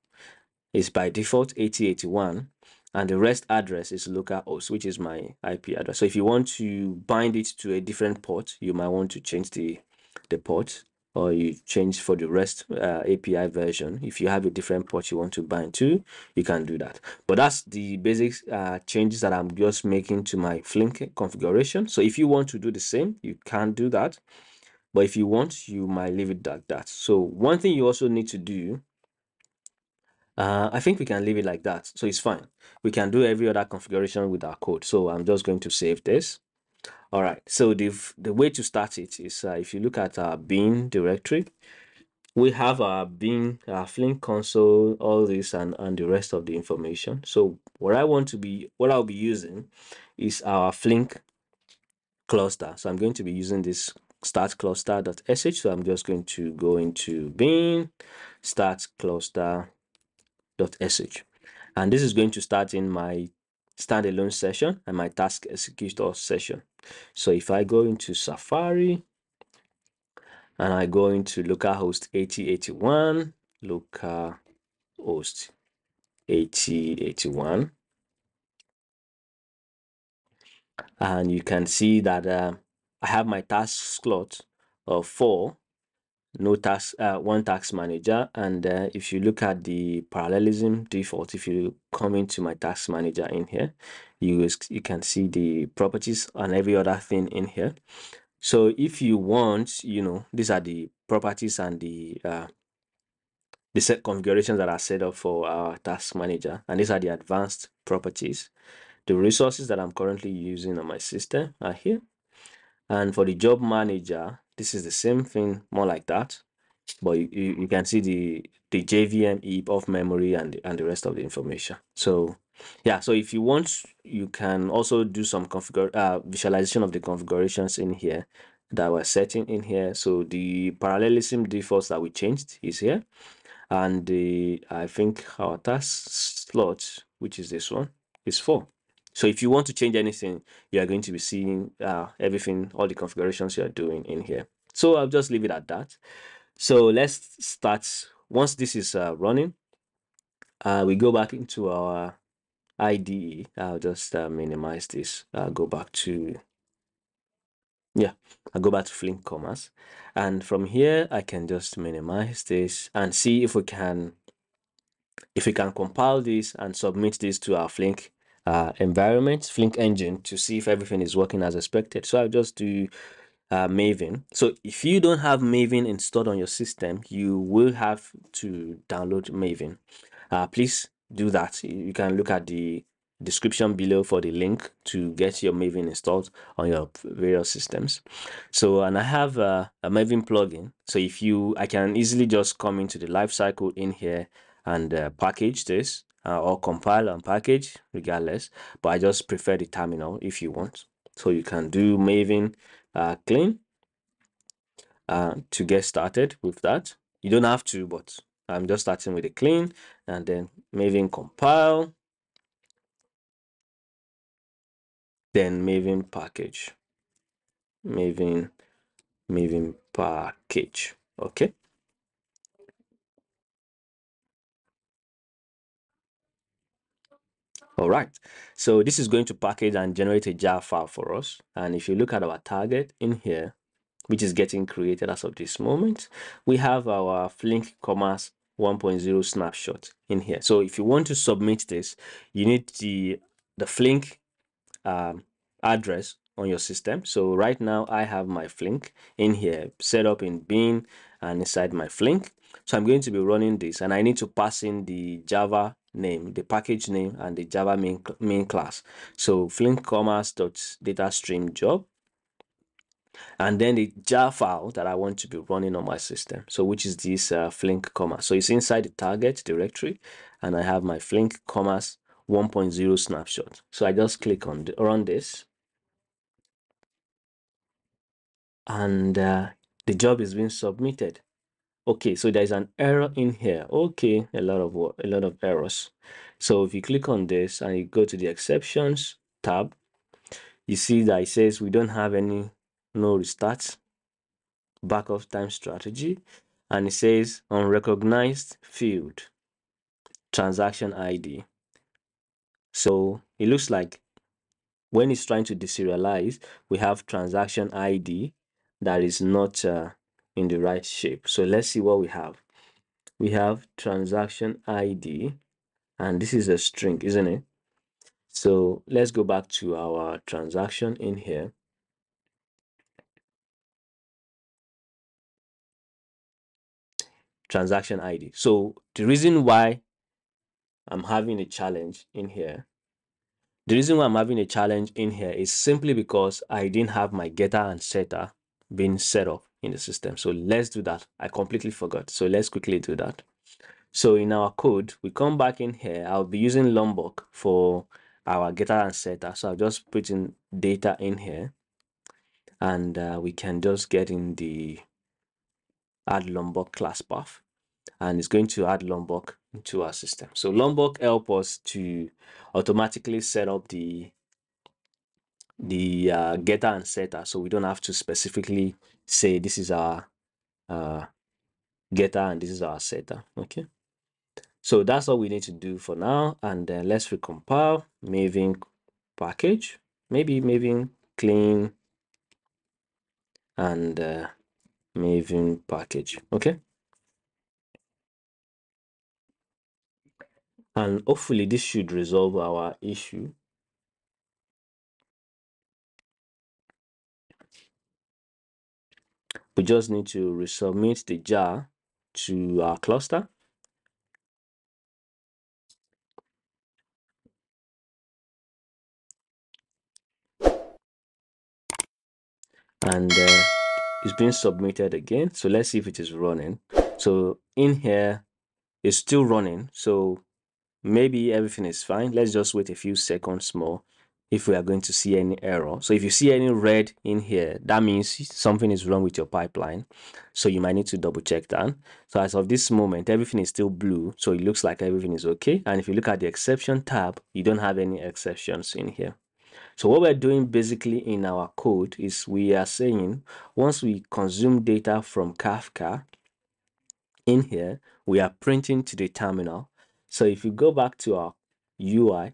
is by default 8081, and the rest address is localhost, which is my IP address. So if you want to bind it to a different port, you might want to change the port, or you change for the REST API version. If you have a different port you want to bind to, you can do that. But that's the basic changes that I'm just making to my Flink configuration. So if you want to do the same, you can do that. But if you want, you might leave it like that. So one thing you also need to do, I think we can leave it like that. So it's fine. We can do every other configuration with our code. So I'm just going to save this. All right. So the way to start it is if you look at our bin directory, we have our bin, our Flink console, all this, and the rest of the information. So what I'll be using is our Flink cluster. So I'm going to be using this start cluster.sh. So I'm just going to go into bin start cluster.sh, and this is going to start in my standalone session and my task executor session. So if I go into Safari and I go into localhost 8081, localhost 8081, and you can see that I have my task slot of 4, no task, 1 task manager. And if you look at the parallelism default, if you come into my task manager in here, you can see the properties and every other thing in here. So if you want, these are the properties and the set configurations that are set up for our task manager, and these are the advanced properties. The resources that I'm currently using on my system are here, and for the job manager, this is the same thing, more like that, but you can see the JVM heap of memory and the rest of the information. So yeah, so if you want, you can also do some visualization of the configurations in here that we're setting in here. So the parallelism defaults that we changed is here, and I think our task slot, which is this one, is 4. So if you want to change anything, you are going to be seeing everything, all the configurations you are doing in here. So I'll just leave it at that. So let's start. Once this is running, we go back into our IDE. I'll just minimize this. I'll go back to, yeah, I'll go back to Flink Commerce. And from here, I can just minimize this and see if we can compile this and submit this to our Flink environment, Flink engine, to see if everything is working as expected. So I'll just do Maven. So if you don't have Maven installed on your system, you will have to download Maven. Please do that. You can look at the description below for the link to get your Maven installed on your various systems. So, and I have a Maven plugin. So I can easily just come into the lifecycle in here and package this or compile and package regardless, but I just prefer the terminal if you want. So you can do Maven clean to get started with that. You don't have to, but I'm just starting with a clean, and then Maven compile, then Maven package, Maven package. Okay. All right. So this is going to package and generate a jar file for us. And if you look at our target in here, which is getting created as of this moment. We have our Flink Commerce 1.0 snapshot in here. So if you want to submit this, you need the Flink address on your system. So right now I have my Flink in here set up in bin and inside my Flink. So I'm going to be running this, and I need to pass in the Java name, the package name, and the Java main class. So Flink commerce.data stream job, and then the jar file that I want to be running on my system. So which is this Flink commerce. So it's inside the target directory, and I have my Flink commerce 1.0 snapshot. So I just click on run this, and the job is being submitted. Okay, so there's an error in here. Okay, a lot of errors. So if you click on this and you go to the exceptions tab, you see that it says we don't have any no restarts backup time strategy, and it says unrecognized field transaction ID. So it looks like when it's trying to deserialize, we have transaction ID that is not in the right shape. So let's see what we have. We have transaction ID, and this is a string, isn't it? So let's go back to our transaction in here. Transaction ID. So the reason why I'm having a challenge in here, is simply because I didn't have my getter and setter being set up in the system. So let's do that. I completely forgot. So let's quickly do that. So in our code, we come back in here. I'll be using Lombok for our getter and setter. So I'll just put in data in here, and we can just get in the add Lombok class path, and it's going to add Lombok into our system. So Lombok help us to automatically set up the getter and setter, so we don't have to specifically say this is our getter and this is our setter. Okay, so that's all we need to do for now, and then let's recompile. Maven package, maybe Maven clean, and Maven package. Okay, and hopefully this should resolve our issue. We just need to resubmit the jar to our cluster. And it's being submitted again. So let's see if it is running. So in here, it's still running. So maybe everything is fine. Let's just wait a few seconds more if we are going to see any error. So if you see any red in here, that means something is wrong with your pipeline. So you might need to double check that. So as of this moment, everything is still blue. So it looks like everything is okay. And if you look at the exception tab, you don't have any exceptions in here. So what we're doing basically in our code is we are saying once we consume data from Kafka in here, we are printing to the terminal. So if you go back to our UI,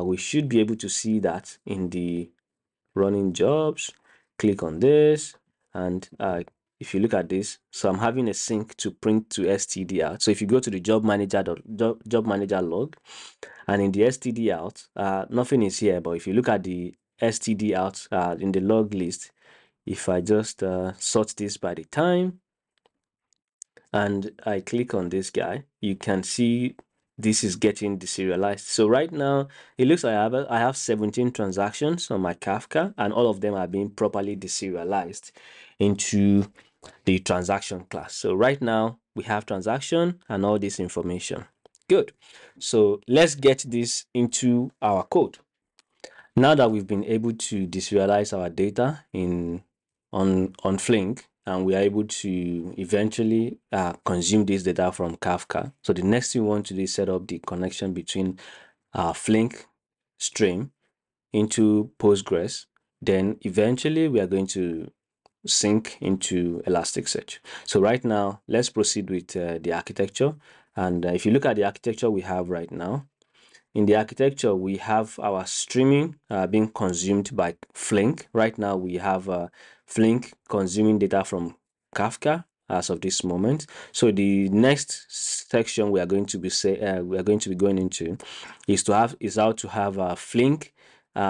we should be able to see that in the running jobs. Click on this, and if you look at this, so I'm having a sync to print to std out. So if you go to the job manager log, and in the std out, nothing is here, but if you look at the std out in the log list, if I just sort this by the time and I click on this guy, you can see this is getting deserialized. So right now it looks like I have 17 transactions on my Kafka, and all of them are being properly deserialized into the transaction class. So right now we have transaction and all this information. Good. So let's get this into our code. Now that we've been able to deserialize our data on Flink, and we are able to eventually consume this data from Kafka. So the next thing we want to do is set up the connection between our Flink stream into Postgres. Then eventually we are going to sync into Elasticsearch. So right now, let's proceed with the architecture. And if you look at the architecture we have right now, in the architecture, we have our streaming being consumed by Flink. Right now, we have Flink consuming data from Kafka as of this moment. So the next section we are going to be going into is how to have a Flink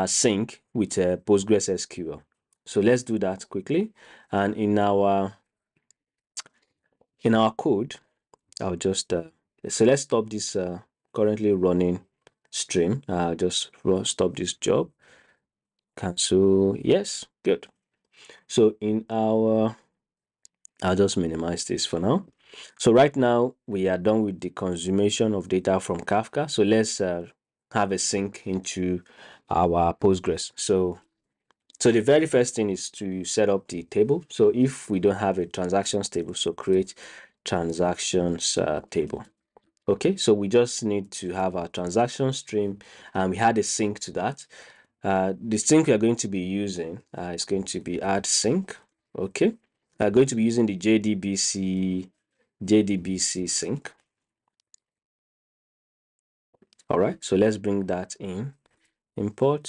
sync with Postgres SQL. So let's do that quickly. And in our code, I'll just so let's stop this currently running stream. Just stop this job. Cancel. Yes, good. So in our, I'll just minimize this for now. So right now we are done with the consummation of data from Kafka. So let's have a sync into our Postgres. So the very first thing is to set up the table. So if we don't have a transactions table, so create transactions table. Okay, so we just need to have our transaction stream, and we had a sync to that. The sync we are going to be using is going to be add sync. Okay, I'm going to be using the JDBC sync. All right, so let's bring that in. Import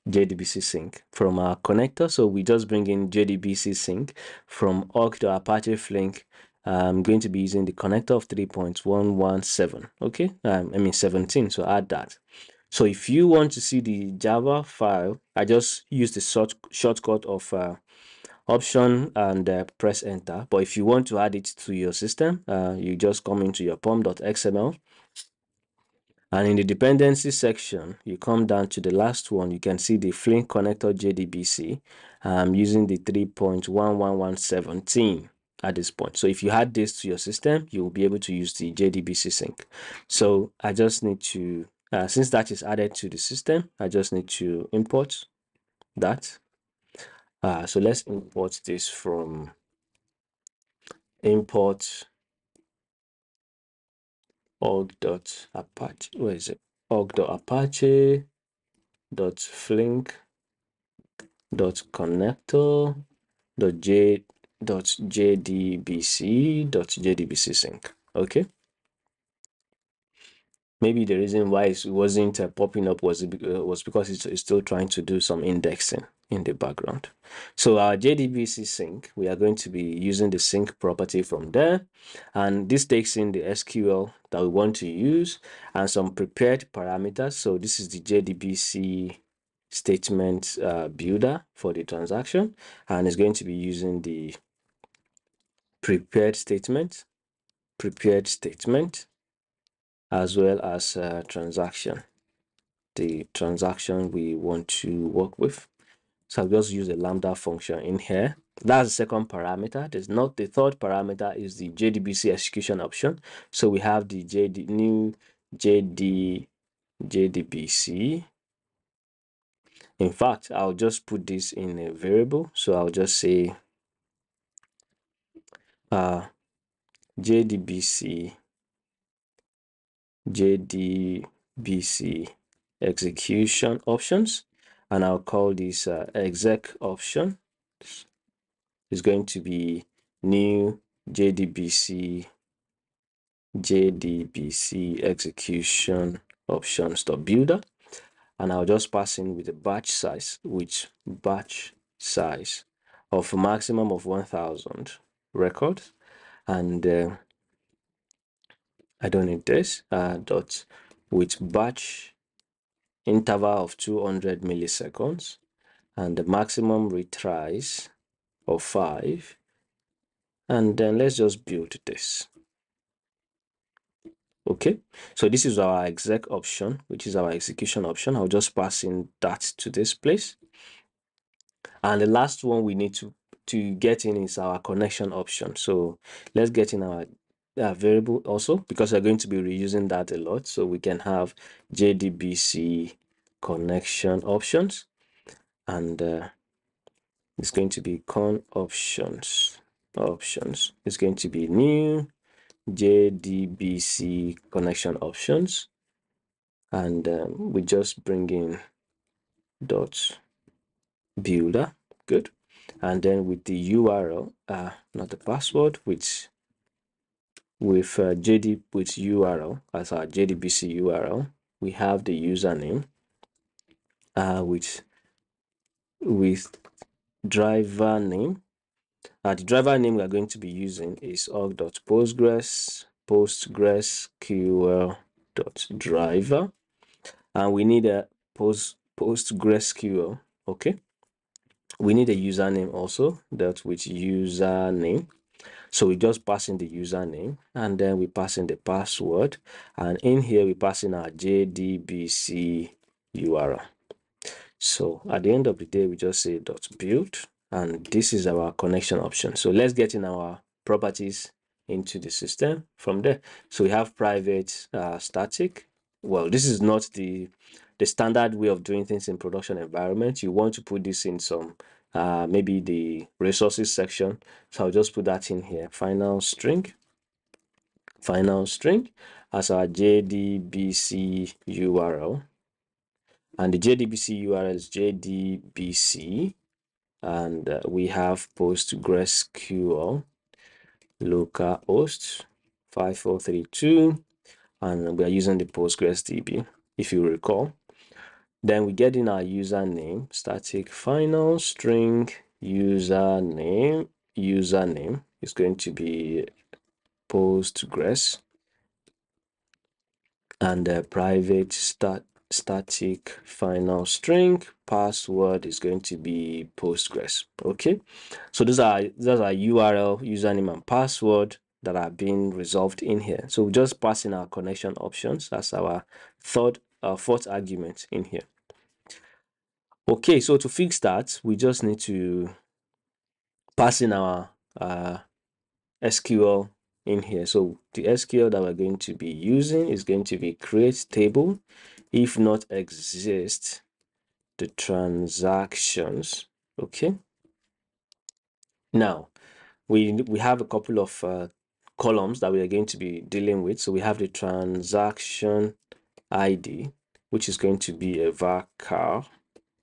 JDBC sync from our connector. So we just bring in JDBC sync from org to Apache Flink. I'm going to be using the connector of 3.117. Okay, I mean 17. So add that. So if you want to see the Java file, I just use the shortcut of Option and press enter. But if you want to add it to your system, you just come into your pom.xml. And in the dependency section, you come down to the last one, you can see the Flink connector JDBC. I'm using the 3.11117 at this point. So if you add this to your system, you will be able to use the JDBC sync. So I just need to, since that is added to the system, I just need to import that. So let's import this from import org.apache. Where is it? org.apache.flink.connector.jdbc.jdbc sync. Okay. Maybe the reason why it wasn't popping up was because it's still trying to do some indexing in the background. So our JDBC sync, we are going to be using the sync property from there, and this takes in the SQL that we want to use and some prepared parameters. So this is the JDBC statement builder for the transaction, and it's going to be using the prepared statement as well as transaction, the transaction we want to work with. So I'll just use a lambda function in here. That's the second parameter. There's not the third parameter is the JDBC execution option. So we have the new JDBC. In fact, I'll just put this in a variable. So I'll just say JDBC execution options, and I'll call this exec option. Is going to be new JDBC execution options.builder, and I'll just pass in with a batch size, of a maximum of 1000 records, and I don't need this dot with batch interval of 200 milliseconds and the maximum retries of 5, and then let's just build this. Okay, so this is our exec option, which is our execution option. I'll just pass in that to this place, and the last one we need to get in is our connection option. So let's get in our variable also, because we're going to be reusing that a lot. So we can have JDBC connection options, and it's going to be con options. It's going to be new JDBC connection options, and we just bring in dot builder. Good. And then with the URL, not the password, with URL as our JDBC URL, we have the username with with driver name. The driver name we are going to be using is org.postgres postgresql.driver, and we need a postgresql. Okay, we need a username also, that with username. So we just pass in the username, and then we pass in the password, and in here we pass in our JDBC URL. So at the end of the day, we just say .build, and this is our connection option. So let's get in our properties into the system from there. So we have private static. Well, this is not the standard way of doing things in production environment. You want to put this in some maybe the resources section. So I'll just put that in here. Final string as our JDBC URL. And the JDBC URL is JDBC, and we have PostgreSQL localhost 5432, and we are using the PostgresDB, if you recall. Then we get in our username, static final string username. Username is going to be Postgres, and the private static final string password is going to be Postgres. Okay, so those are URL, username, and password that are being resolved in here. So we just pass in our connection options as our fourth argument in here. Okay, so to fix that, we just need to pass in our SQL in here. So the SQL that we're going to be using is going to be create table, if not exist the transactions. Okay, now we have a couple of columns that we are going to be dealing with. So we have the transaction ID, which is going to be a varchar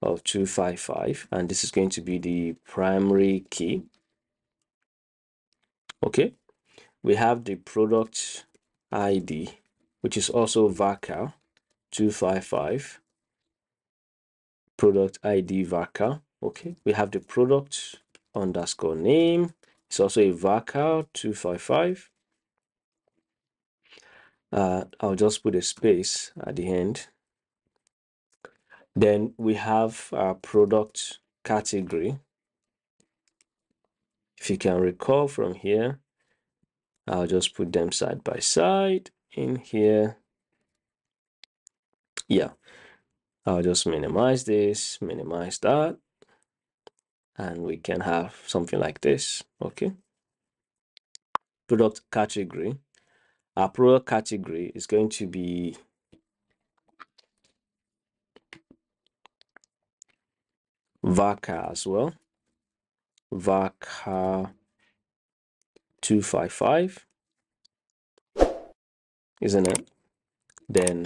of 255, and this is going to be the primary key. Okay, we have the product ID, which is also varchar 255, product ID varchar. Okay, we have the product underscore name. It's also a varchar 255. I'll just put a space at the end. Then we have our product category. If you can recall from here, I'll just put them side by side in here. Yeah, I'll just minimize this, minimize that, and we can have something like this. Okay, product category. Our product category is going to be varchar as well, varchar 255, isn't it? Then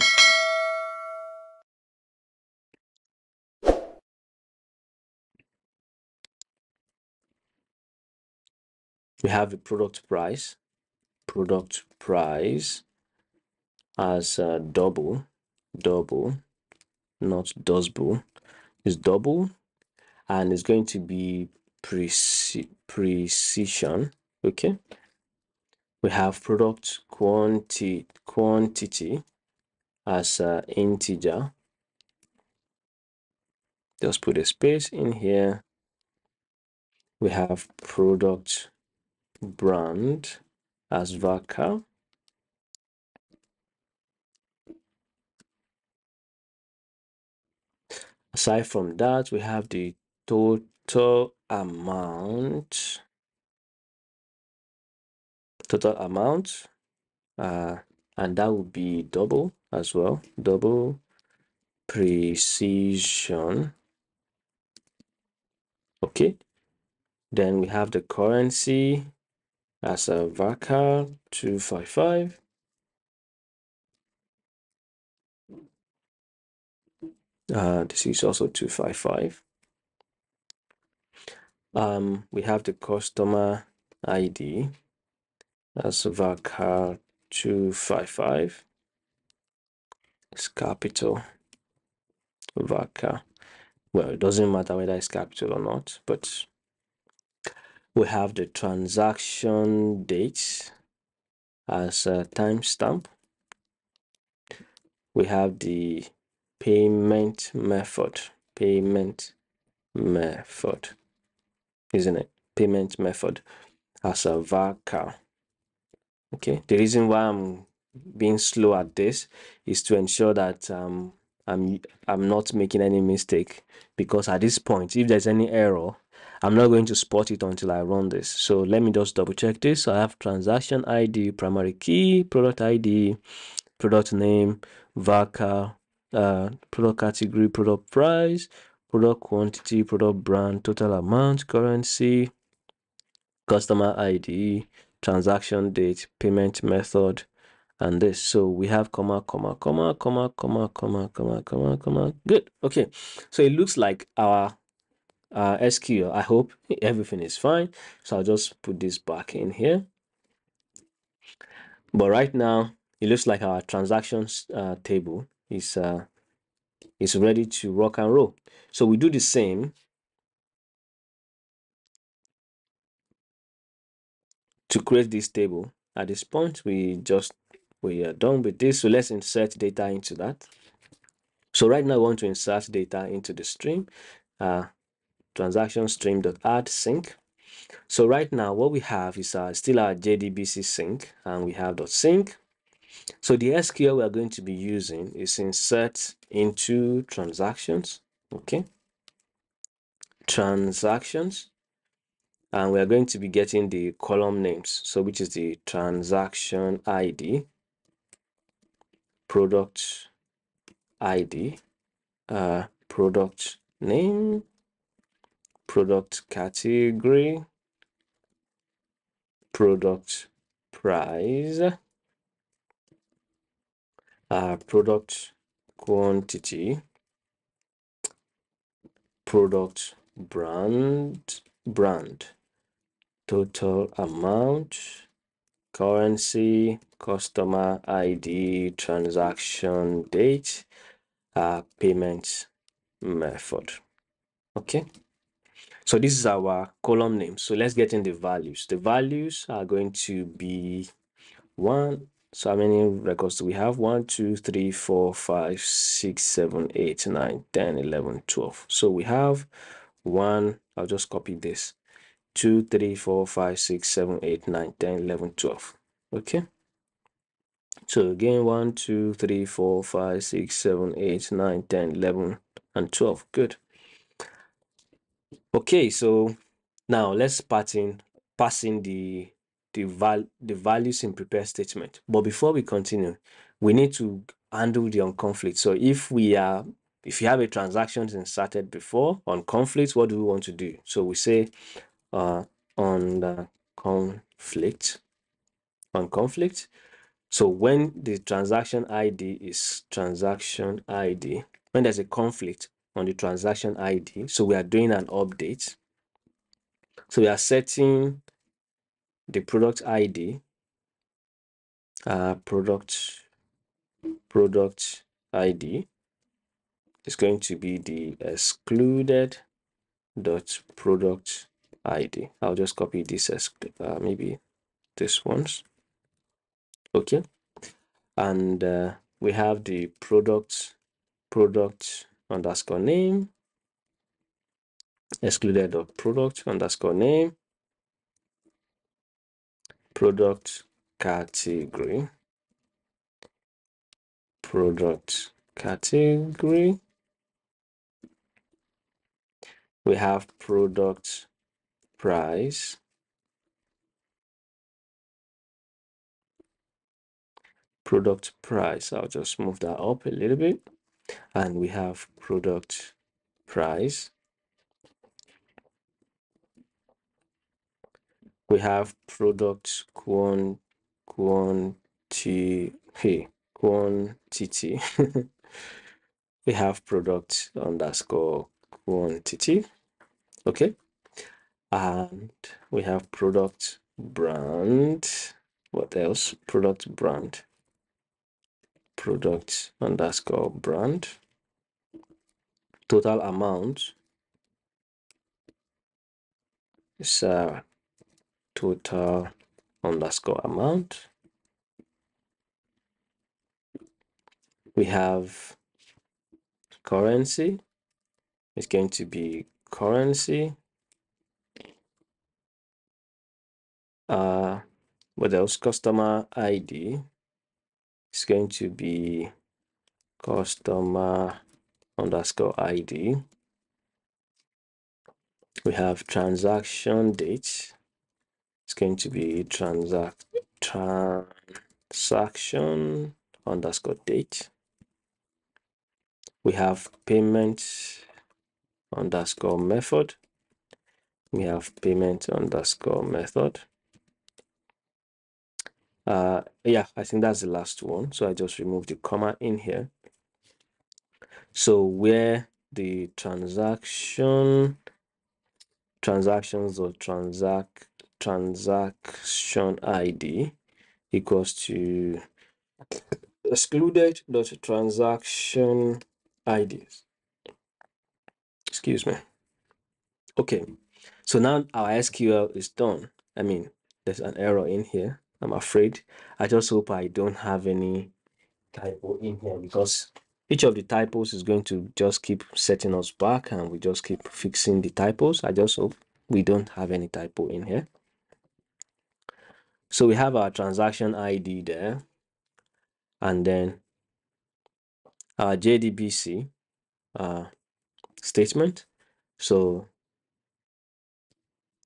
we have the product price as double, not dosable, is double, and it's going to be precision. Okay, we have product quantity as integer. Just put a space in here. We have product brand as varchar. Aside from that, we have the total amount, and that will be double as well, double precision. Okay, then we have the currency as a varchar 255. This is also 255. We have the customer ID as varchar 255. It's capital varchar. Well, it doesn't matter whether it's capital or not, but we have the transaction date as a timestamp. We have the payment method, isn't it? Payment method as a varchar. Okay, the reason why I'm being slow at this is to ensure that I'm not making any mistake, because at this point, if there's any error, I'm not going to spot it until I run this. So let me just double check this. So I have transaction ID, primary key, product ID, product name, varchar, product category, product price, product quantity, product brand, total amount, currency, customer ID, transaction date, payment method, and this. So we have comma, comma, comma, comma, comma, comma, comma, comma, comma. Good. Okay. So it looks like our SQL. I hope everything is fine. So I'll just put this back in here. But right now, it looks like our transactions table is ready to rock and roll. So we do the same to create this table. At this point, we are done with this. So let's insert data into that. So right now, we want to insert data into the stream, transaction stream.add sync. So right now, what we have is still our JDBC sync, and we have .sync. So the SQL we are going to be using is insert into transactions. Okay, transactions, and we are going to be getting the column names. So which is the transaction ID, product ID, product name, product category, product price, product quantity, product brand, total amount, currency, customer ID, transaction date, payment method. Okay, so this is our column name. So let's get in the values. The values are going to be one. So how many records do we have? 1, 2, 3, 4, 5, 6, 7, 8, 9, 10, 11, 12. So we have 1. I'll just copy this. 2, 3, 4, 5, 6, 7, 8, 9, 10, 11, 12. Okay. So again, 1, 2, 3, 4, 5, 6, 7, 8, 9, 10, 11, and 12. Good. Okay, so now let's passing the values in prepare statement. But before we continue, we need to handle the on conflict. So if you have a transaction inserted before on conflict, what do we want to do? So we say on the conflict. So when the transaction ID is transaction ID, when there's a conflict on the transaction ID, so we are doing an update. So we are setting the product ID, product ID is going to be the excluded dot product ID. I'll just copy this as maybe this one's. Okay, and we have the product underscore name, excluded dot product underscore name, product category, we have product price, I'll just move that up a little bit, and we have product price, we have product quantity we have product underscore quantity. Okay, and we have product brand. What else? Product brand, product underscore brand. total amount is total underscore amount. We have currency. It's going to be currency. What else? Customer ID is going to be customer underscore ID. We have transaction date. It's going to be transaction underscore date. We have payment underscore method. We have payment underscore method. Yeah, I think that's the last one. So I just removed the comma in here. So where the transactions or transaction ID equals to excluded dot transaction IDs. Excuse me. Okay, so now our SQL is done. I mean, there's an error in here, I'm afraid. I just hope I don't have any typo in here, because each of the typos is going to just keep setting us back, and we just keep fixing the typos. I just hope we don't have any typo in here. So we have our transaction ID there, and then our JDBC statement. So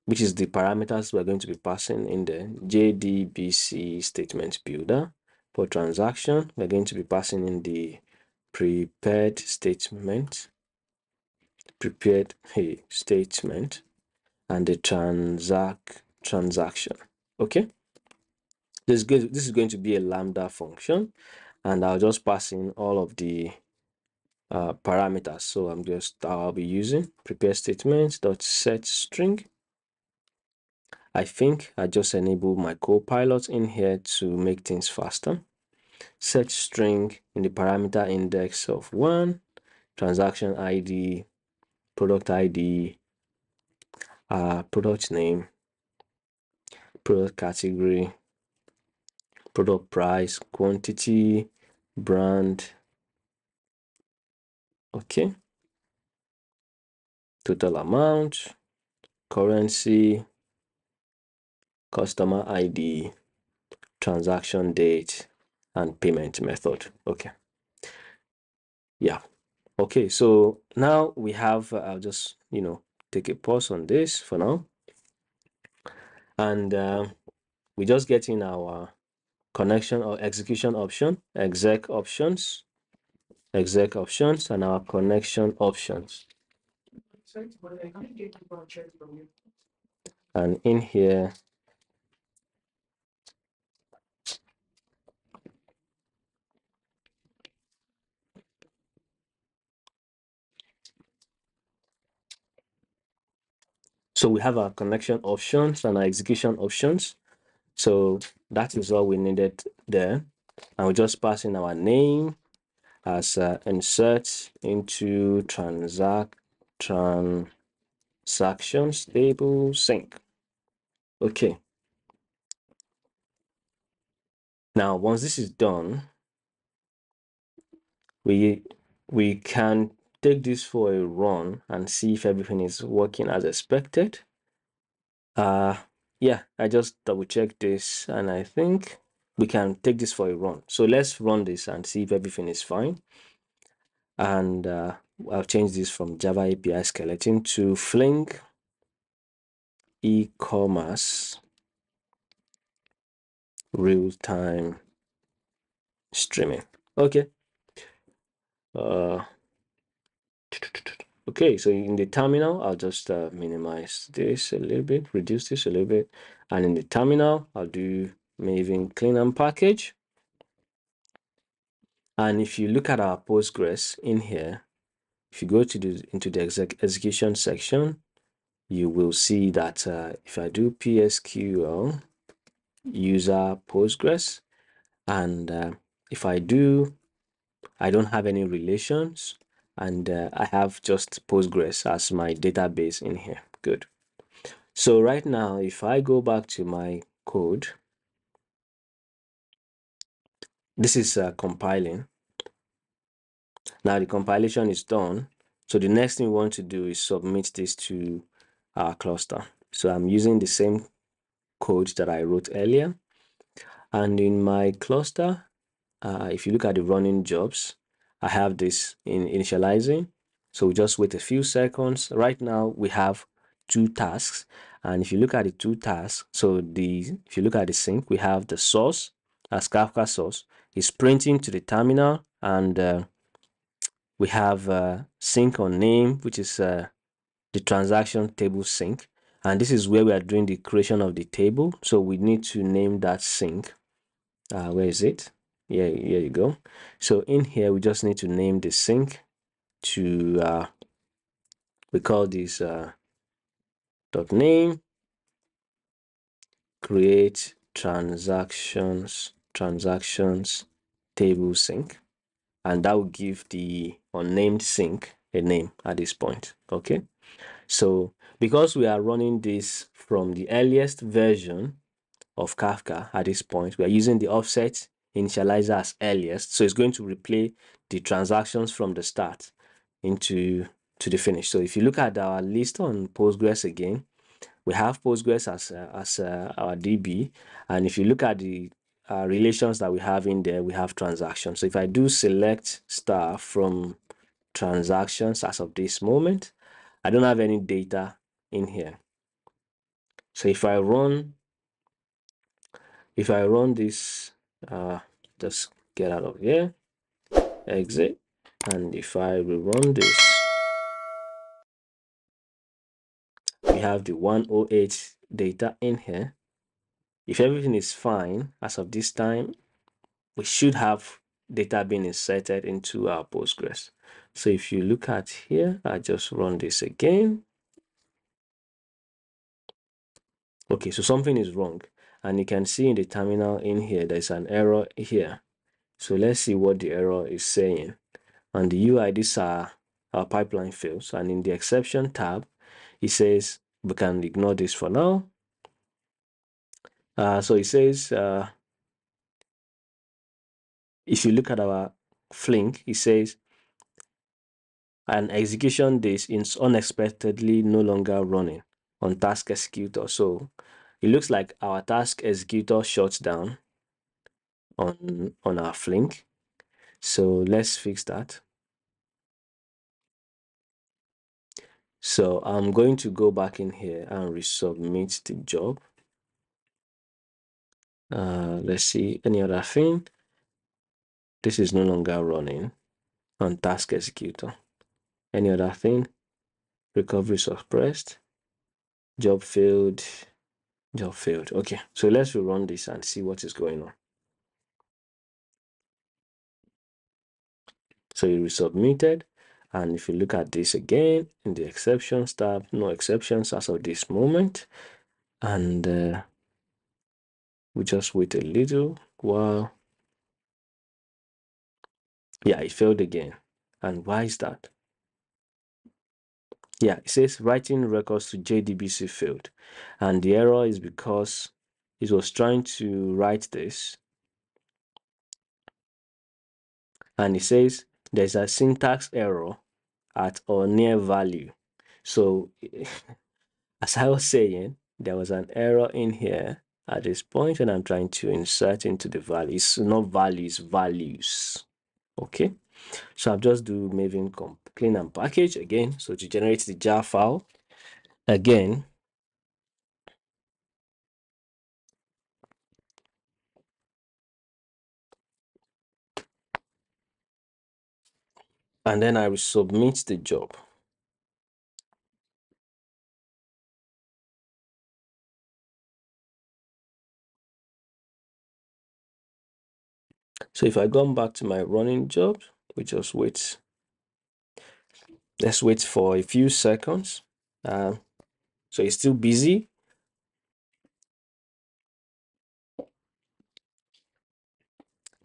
which is the parameters we're going to be passing in the JDBC statement builder. For transaction, we're going to be passing in the prepared statement, and the transaction. Okay, this is going to be a lambda function, and I'll just pass in all of the parameters. So I'll be using prepare statement dot set string. I think I just enabled my copilot in here to make things faster. Set string in the parameter index of 1, transaction ID, product ID, product name, product category, product price, quantity, brand, okay, total amount, currency, customer ID, transaction date, and payment method. Okay, yeah. Okay, so now we have, I'll just, take a pause on this for now. And we just get in our connection or execution option, exec options, and our connection options. And in here, so we have our connection options and our execution options. So that is all we needed there. And we just pass in our name as insert into transactions table sync. Okay. Now, once this is done, we can take this for a run and see if everything is working as expected. Yeah, I just double check this, and I think we can take this for a run. So let's run this and see if everything is fine. And I'll change this from Java API skeleton to Flink e-commerce real-time streaming. Okay. Okay, so in the terminal, I'll just minimize this a little bit, reduce this a little bit. And in the terminal, I'll do Maven clean and package. And if you look at our Postgres in here, if you go to into the execution section, you will see that if I do PSQL user Postgres, and if I don't have any relations, and I have just Postgres as my database in here. Good. So right now, if I go back to my code, this is compiling. Now the compilation is done. So the next thing we want to do is submit this to our cluster. So I'm using the same code that I wrote earlier. And in my cluster, if you look at the running jobs, I have this in initializing. So we just wait a few seconds. Right now we have two tasks. And if you look at the two tasks, so if you look at the sync, we have the source as Kafka source is printing to the terminal, and we have sync on name, which is the transaction table sync. And this is where we are doing the creation of the table. So we need to name that sync. Where is it? Yeah, here you go. So in here, we just need to name the sync to, we call this dot name, create transactions table sync. And that will give the unnamed sync a name at this point. Okay. So because we are running this from the earliest version of Kafka at this point, we are using the offset initializer as earliest. So it's going to replay the transactions from the start into the finish. So if you look at our list on Postgres again, we have Postgres as our DB. And if you look at the relations that we have in there, we have transactions. So if I do select star from transactions as of this moment, I don't have any data in here. So if I run this, just get out of here, exit, and if I rerun this, we have the 108 data in here. If everything is fine as of this time, we should have data being inserted into our Postgres. So if you look at here, I just run this again. Okay, so something is wrong, and you can see in the terminal in here, there's an error here. So let's see what the error is saying. On the UI, these are our pipeline fields, and in the exception tab, it says we can ignore this for now. So it says if you look at our Flink, it says an execution date is unexpectedly no longer running on task executor. So it looks like our task executor shuts down on our Flink. So let's fix that. So I'm going to go back in here and resubmit the job. Let's see any other thing. This is no longer running on task executor. Any other thing? Recovery suppressed. Job failed. Job failed. Okay, so let's rerun this and see what is going on. So you resubmitted, and if you look at this again in the exceptions tab, no exceptions as of this moment, and we just wait a little while. Yeah, it failed again. And why is that? Yeah, it says writing records to JDBC failed, and the error is because it was trying to write this, and it says there's a syntax error at or near value. So as I was saying, there was an error in here at this point, and I'm trying to insert into the value. It's not values, values. Okay, so I'll just do maven clean and package again. So to generate the jar file again, and then I will submit the job. So if I go back to my running job, we just wait. Let's wait for a few seconds. So it's still busy.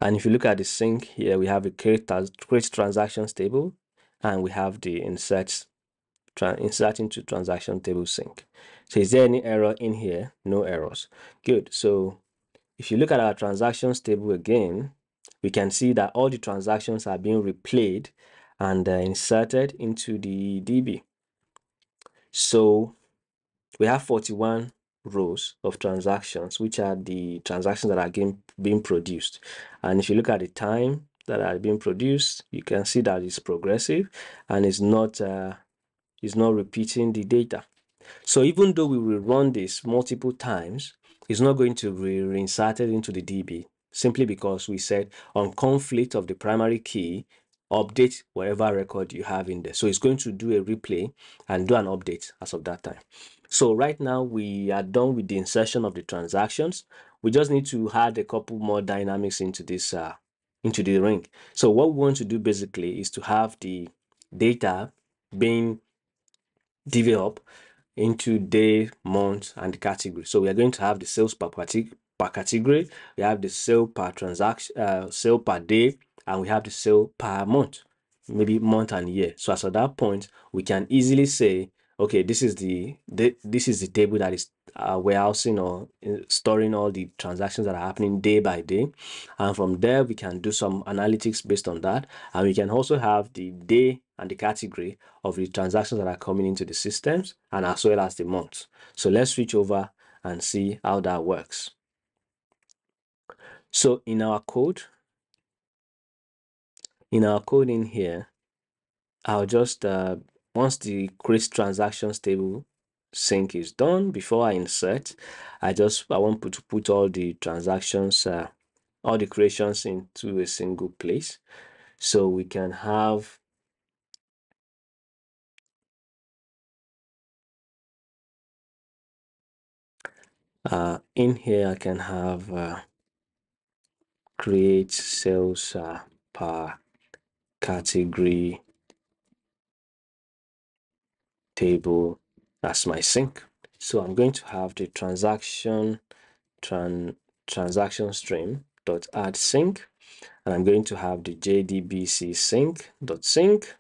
And if you look at the sync here, we have a create transactions table. and we have the insert into transaction table sync. So is there any error in here? No errors. Good. So if you look at our transactions table again, we can see that all the transactions are being replayed and inserted into the DB. So we have 41 rows of transactions, which are the transactions that are being produced. And if you look at the time that are being produced, you can see that it's progressive and it's not repeating the data. So even though we will run this multiple times, it's not going to be reinserted into the DB simply because we said on conflict of the primary key, update whatever record you have in there. So it's going to do a replay and do an update as of that time. So right now we are done with the insertion of the transactions. We just need to add a couple more dynamics into this into the ring. So what we want to do basically is to have the data being developed into day, month, and category. So we are going to have the sales per category, we have the sale per transaction, sale per day, and we have the sale per month, maybe month and year. So as at that point, we can easily say, okay, this is the table that is warehousing or storing all the transactions that are happening day by day, and from there we can do some analytics based on that, and we can also have the day and the category of the transactions that are coming into the systems, and as well as the months. So let's switch over and see how that works. So in our code in here, I'll just once the create transactions table sync is done, before I insert, I want to put all the transactions, all the creations into a single place. So we can have in here I can have create sales per category table as my sync. So I'm going to have the transaction stream dot add sync, and I'm going to have the jdbc sync dot sync.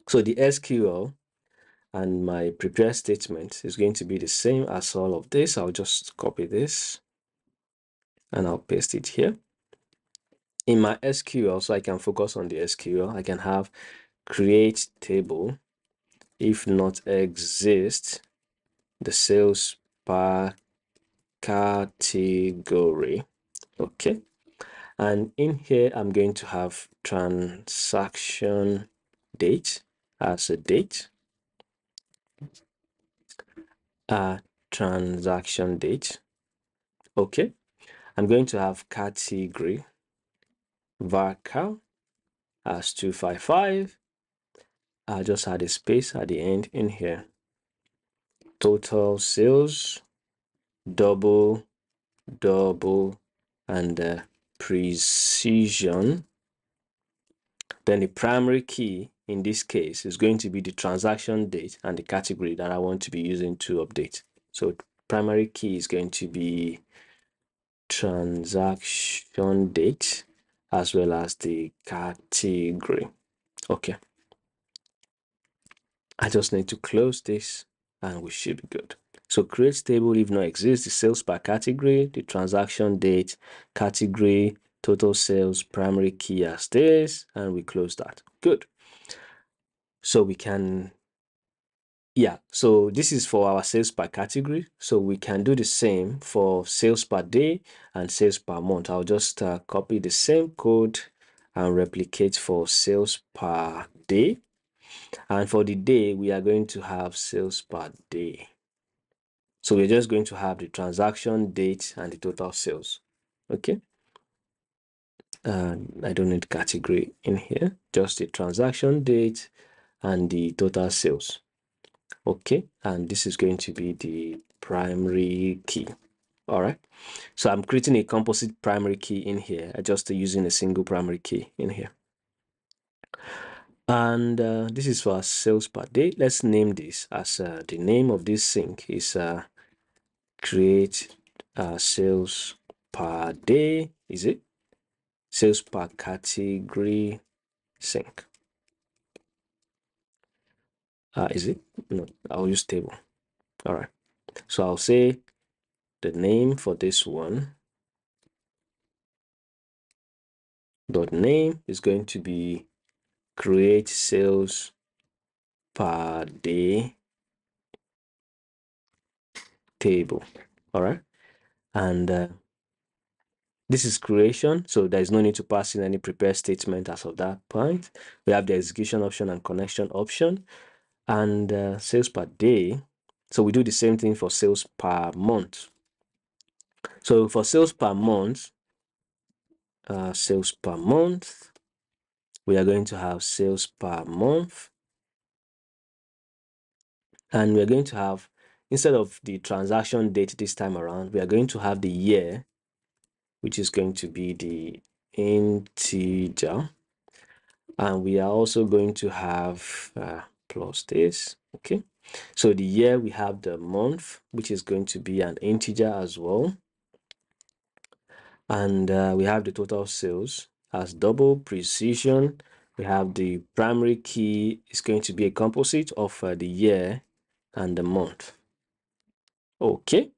So the SQL and my prepare statement is going to be the same as all of this. I'll just copy this and I'll paste it here in my SQL, so I can focus on the SQL. I can have create table if not exist the sales per category. Okay, and in here I'm going to have transaction date as a date, transaction date. Okay, I'm going to have category varchar as 255. I just add a space at the end in here. Total sales, double, and precision. Then the primary key in this case is going to be the transaction date and the category that I want to be using to update. So primary key is going to be transaction date as well as the category. Okay, I just need to close this and we should be good. So create table if not exists, the sales per category, the transaction date, category, total sales, primary key as this, and we close that. Good. So we can, yeah, so this is for our sales per category. So we can do the same for sales per day and sales per month. I'll just copy the same code and replicate for sales per day. And for the day, we are going to have sales per day. So we're just going to have the transaction date and the total sales. Okay. I don't need category in here, just the transaction date and the total sales. Okay, and this is going to be the primary key. All right, so I'm creating a composite primary key in here, just using a single primary key in here. And this is for our sales per day. Let's name this as the name of this sync is create sales per day. Is it? sales per category sync. Is it? No, I'll use table. All right. So I'll say the name for this one. Dot name is going to be create sales per day table. All right. And this is creation, so there is no need to pass in any prepare statement as of that point. We have the execution option and connection option, and sales per day. So we do the same thing for sales per month. So for sales per month, we are going to have sales per month, and we're going to have, instead of the transaction date this time around, we are going to have the year, which is going to be the integer, and we are also going to have plus this. Okay, so the year, we have the month, which is going to be an integer as well, and we have the total sales as double precision. We have the primary key is going to be a composite of the year and the month. Okay,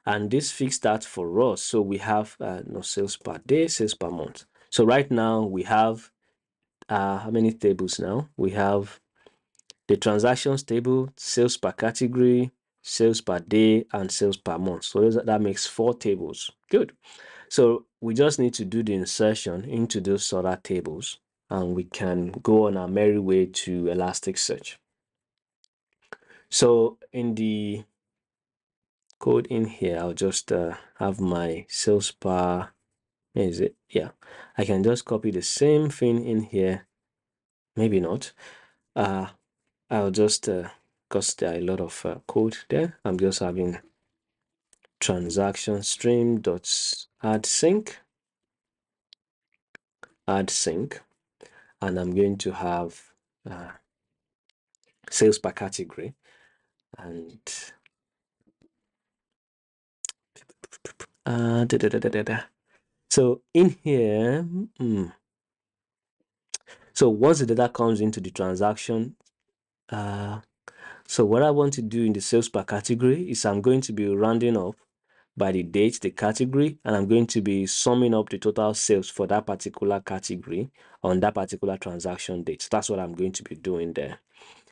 and this fixed that for us. So we have no sales per day, sales per month. So right now we have how many tables now? We have the transactions table, sales per category, sales per day, and sales per month. So that makes 4 tables. Good. So we just need to do the insertion into those other tables, and we can go on our merry way to Elasticsearch. So in the code in here, I'll just have my sales per, is it? Yeah, I can just copy the same thing in here. Maybe not. I'll just, because there are a lot of code there, I'm just having transaction stream dot add sync, and I'm going to have sales per category, and so in here, so once the data comes into the transaction, so what I want to do in the sales per category is I'm going to be rounding up by the date, the category, and I'm going to be summing up the total sales for that particular category on that particular transaction date. That's what I'm going to be doing there.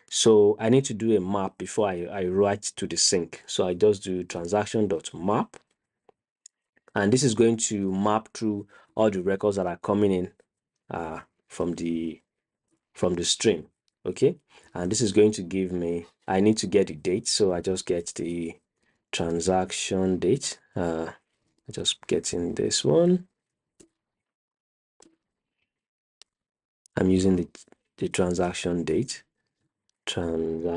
So I need to do a map before I write to the sync. So I just do transaction.map, and this is going to map through all the records that are coming in from the stream. Okay, and this is going to give me, I need to get the date, so I just get the transaction date. Just getting this one. I'm using the transaction date, and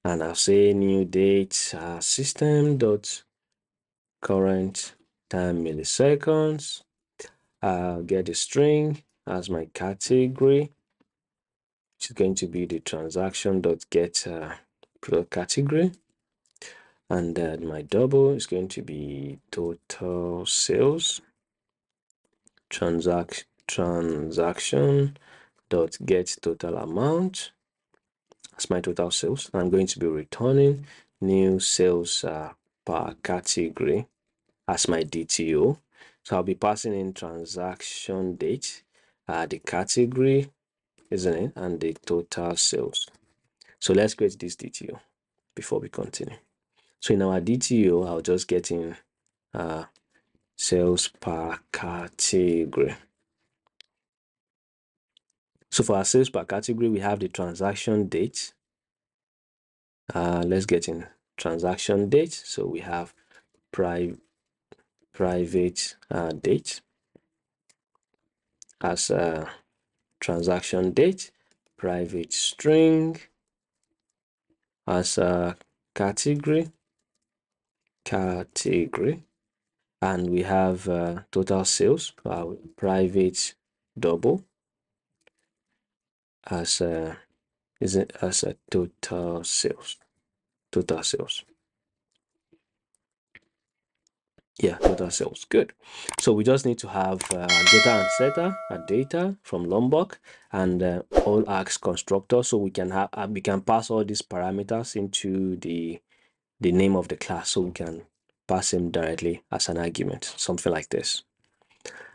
I'll say new date, system dot current time milliseconds. I'll get the string as my category, which is going to be the transaction dot get product category, and then my double is going to be total sales, transaction dot get total amount as my total sales. I'm going to be returning new sales per category as my DTO. So I'll be passing in transaction date, the category, isn't it, and the total sales. So let's create this DTO before we continue. So in our DTO, I'll just get in sales per category. So for our sales per category, we have the transaction date. Let's get in transaction date. So we have private date as a transaction date, private string as a category, and we have total sales, private double as a total sales. Yeah, total sales. Good. So we just need to have getter and setter, a data from Lombok, and all Axe constructor, so we can have we can pass all these parameters into the name of the class, so we can pass them directly as an argument, something like this.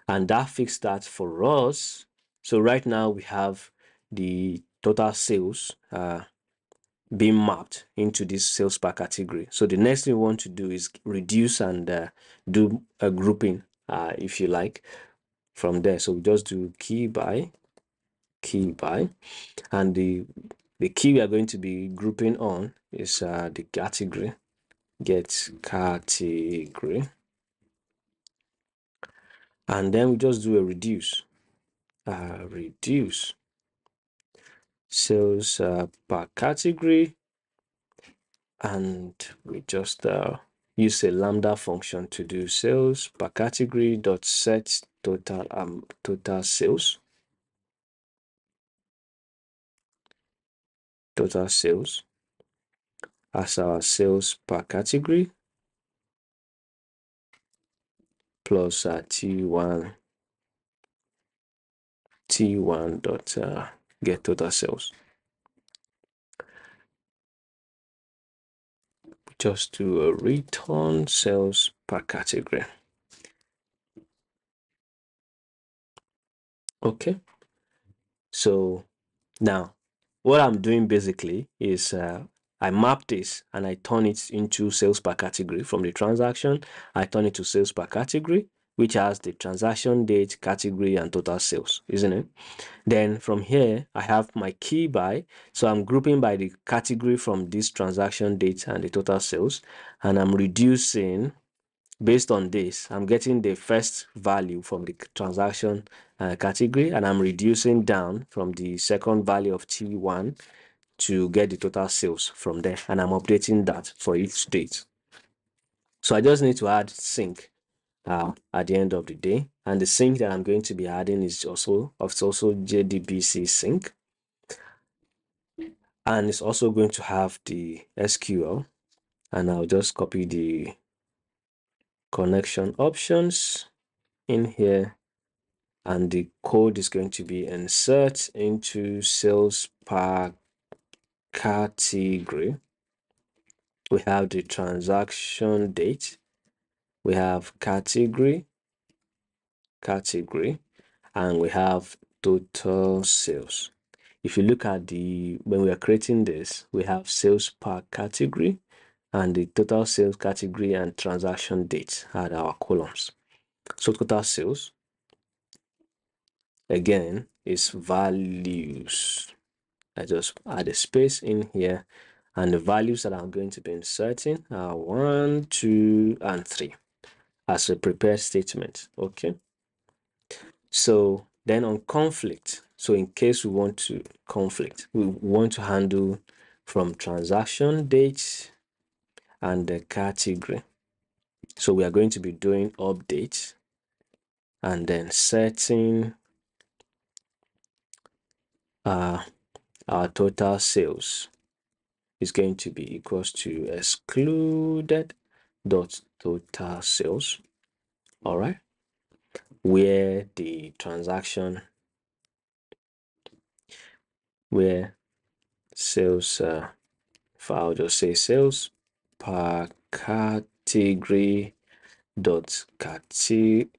And that fixed that for us. So right now we have the total sales being mapped into this sales per category. So the next thing we want to do is reduce and do a grouping, if you like, from there. So we just do key by, and the key we are going to be grouping on is the category, get category, and then we just do a reduce sales per category, and we just use a lambda function to do sales per category dot set total sales as our sales per category plus t1 dot get total sales. Just do a return sales per category. Okay, so now what I'm doing basically is I map this and I turn it into sales per category. From the transaction, I turn it to sales per category, which has the transaction date, category, and total sales, isn't it? Then from here, I have my key by. So I'm grouping by the category from this transaction date and the total sales, and I'm reducing based on this. I'm getting the first value from the transaction category, and I'm reducing down from the second value of T1 to get the total sales from there, and I'm updating that for each date. So I just need to add sync at the end of the day, and the sync that I'm going to be adding is also JDBC sync, and it's also going to have the SQL, and I'll just copy the connection options in here, and the code is going to be insert into sales per category. We have the transaction date, we have category, and we have total sales. If you look at when we are creating this, we have sales per category and the total sales category and transaction date are our columns. So total sales, again, is values. I just add a space in here, and the values that I'm going to be inserting are 1, 2, and 3 as a prepared statement. Okay. So then on conflict, so in case we want to handle from transaction date and the category. So we are going to be doing update and then setting our total sales is going to be equals to excluded dot total sales. All right, where the transaction, where sales, if I'll just say sales per category dot category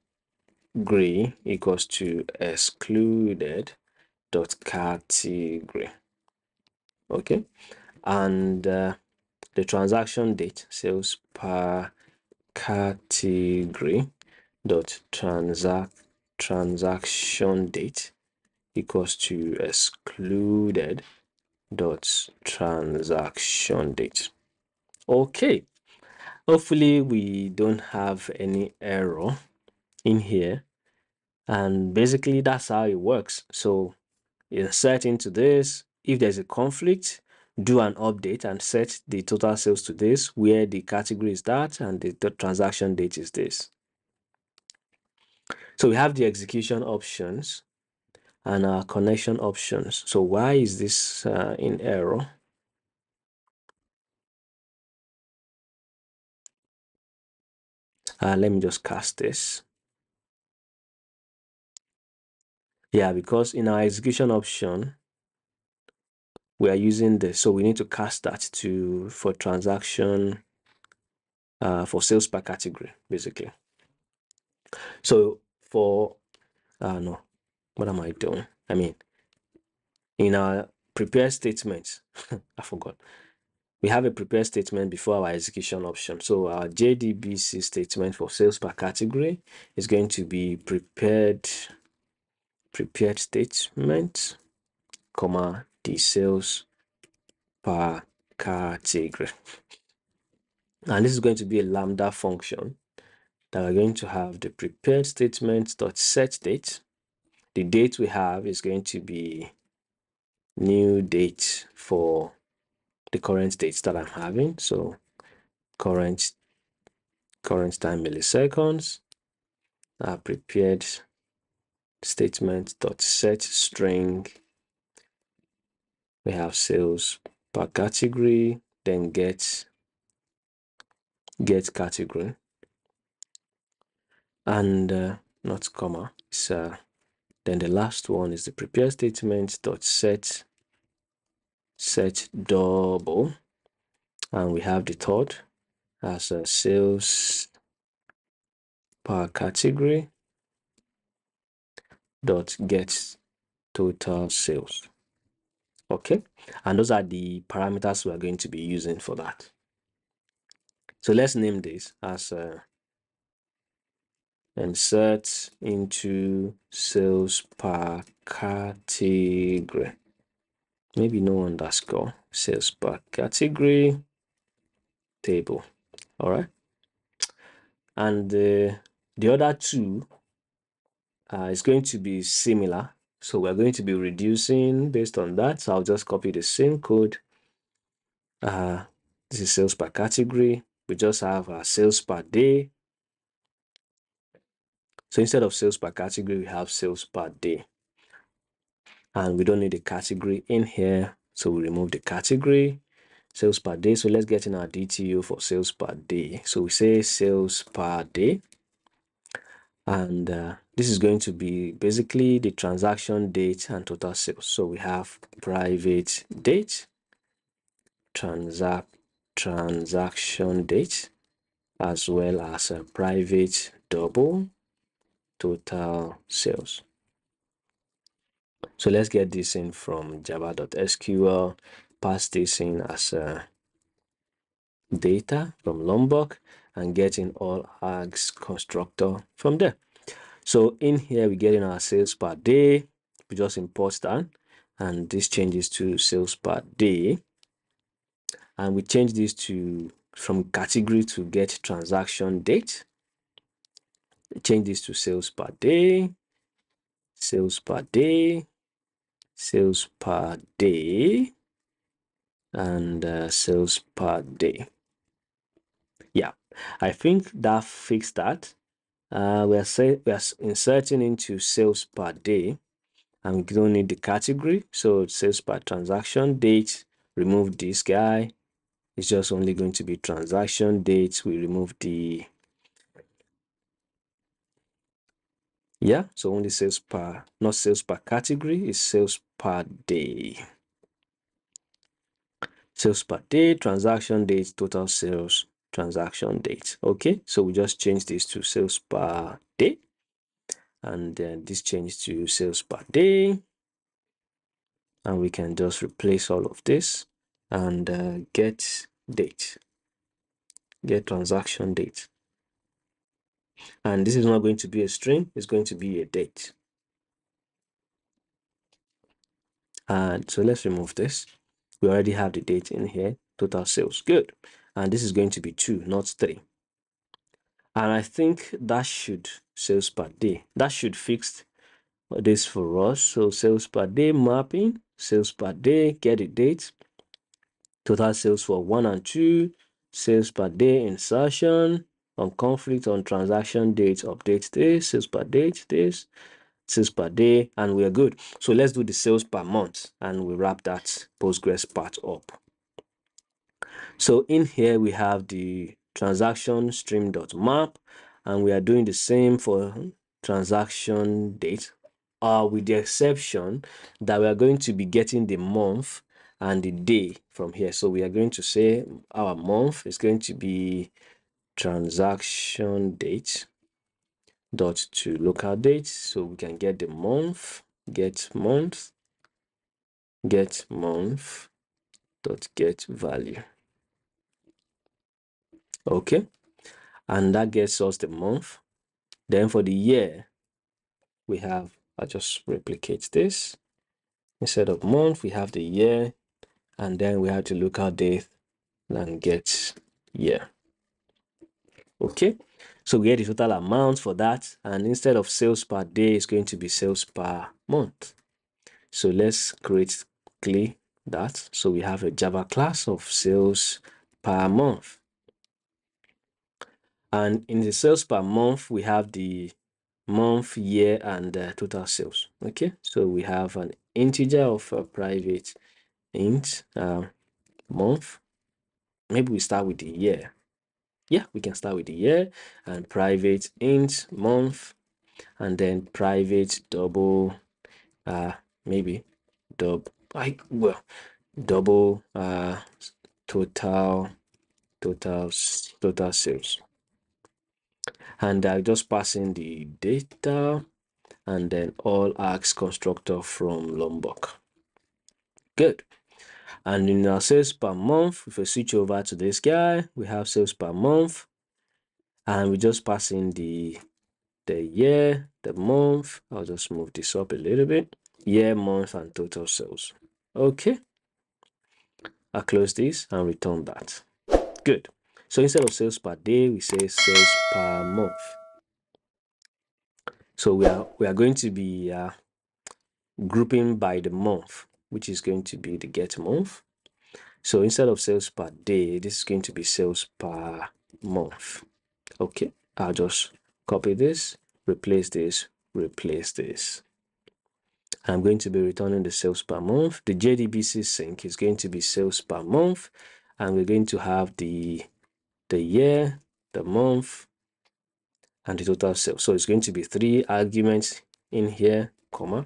equals to excluded dot category. Okay, and the transaction date, sales per category dot transaction date equals to excluded dot transaction date. Okay, hopefully we don't have any error in here, and basically that's how it works. So insert into this. If there's a conflict, do an update and set the total sales to this, where the category is that and the transaction date is this. So we have the execution options and our connection options. So why is this in error? Let me just cast this. Yeah, because in our execution option, we are using this, so we need to cast that to for transaction for sales per category, basically. So for no, what am I doing? I mean, in our prepare statement, I forgot. We have a prepare statement before our execution option. So our JDBC statement for sales per category is going to be prepared statement, comma, the sales per category. And this is going to be a lambda function that we're going to have the prepared statement dot set date. The date we have is going to be new date for the current dates that I'm having. So current time milliseconds. Prepared statement dot set string. We have sales per category, then get category, and not comma. So then the last one is the prepare statement dot set double, and we have the third as a sales per category dot get total sales. Okay, and those are the parameters we are going to be using for that. So let's name this as insert into sales per category. Maybe no underscore. Sales per category table. All right. And the other two is going to be similar. So we're going to be reducing based on that. So I'll just copy the same code. This is sales per category. We just have sales per day. So instead of sales per category, we have sales per day. And we don't need a category in here. So we remove the category. Sales per day. So let's get in our DTO for sales per day. So we say sales per day. And this is going to be basically the transaction date and total sales. So we have private date, transaction date, as well as a private double total sales. So let's get this in from java.sql, pass this in as a data from Lombok, and getting all args constructor from there. So in here, we get in our sales per day. We just import that, and this changes to sales per day. And we change this to from category to get transaction date. Change this to sales per day, sales per day, sales per day, and sales per day. Yeah, I think that fixed that. We are inserting into sales per day, and we don't need the category. So sales per transaction date, remove this guy. It's just only going to be transaction date. We remove the, yeah, so only sales per, not sales per category, it's sales per day. Sales per day, transaction date, total sales, transaction date. Okay, so we just change this to sales per day, and then this changes to sales per day, and we can just replace all of this and get date, get transaction date. And this is not going to be a string, it's going to be a date. And so let's remove this. We already have the date in here, total sales, good. And this is going to be 2, not 3. And I think that should, sales per day, that should fix this for us. So sales per day mapping, sales per day, get a date, total sales for 1 and 2, sales per day insertion, on conflict on transaction date, update this, sales per date, this, sales per day, and we are good. So let's do the sales per month, and we wrap that Postgres part up. So in here we have the transaction stream.map, and we are doing the same for transaction date, with the exception that we are going to be getting the month and the day from here. So we are going to say our month is going to be transaction date dot to local date, so we can get the month, get month dot get value. Okay, and that gets us the month. Then for the year, we have, I'll just replicate this. Instead of month, we have the year, and then we have to local date and get year. Okay, so we get the total amount for that, and instead of sales per day, it's going to be sales per month. So let's create quickly that. So we have a Java class of sales per month, and in the sales per month, we have the month, year, and total sales. Okay, so we have an integer of a private int month. Maybe we start with the year. Yeah, we can start with the year, and private int month, and then private double maybe double double total sales, and I just pass in the data and then all args constructor from Lombok. Good. And in our sales per month, if we switch over to this guy, we have sales per month, and we just pass in the year, the month. I'll just move this up a little bit. Year, month, and total sales. Okay. I'll close this and return that. Good. So instead of sales per day, we say sales per month. So we are going to be grouping by the month, which is going to be the get month. So instead of sales per day, this is going to be sales per month. Okay, I'll just copy this, replace this, replace this. I'm going to be returning the sales per month. The JDBC sync is going to be sales per month, and we're going to have the year, the month, and the total sales. So it's going to be 3 arguments in here, comma.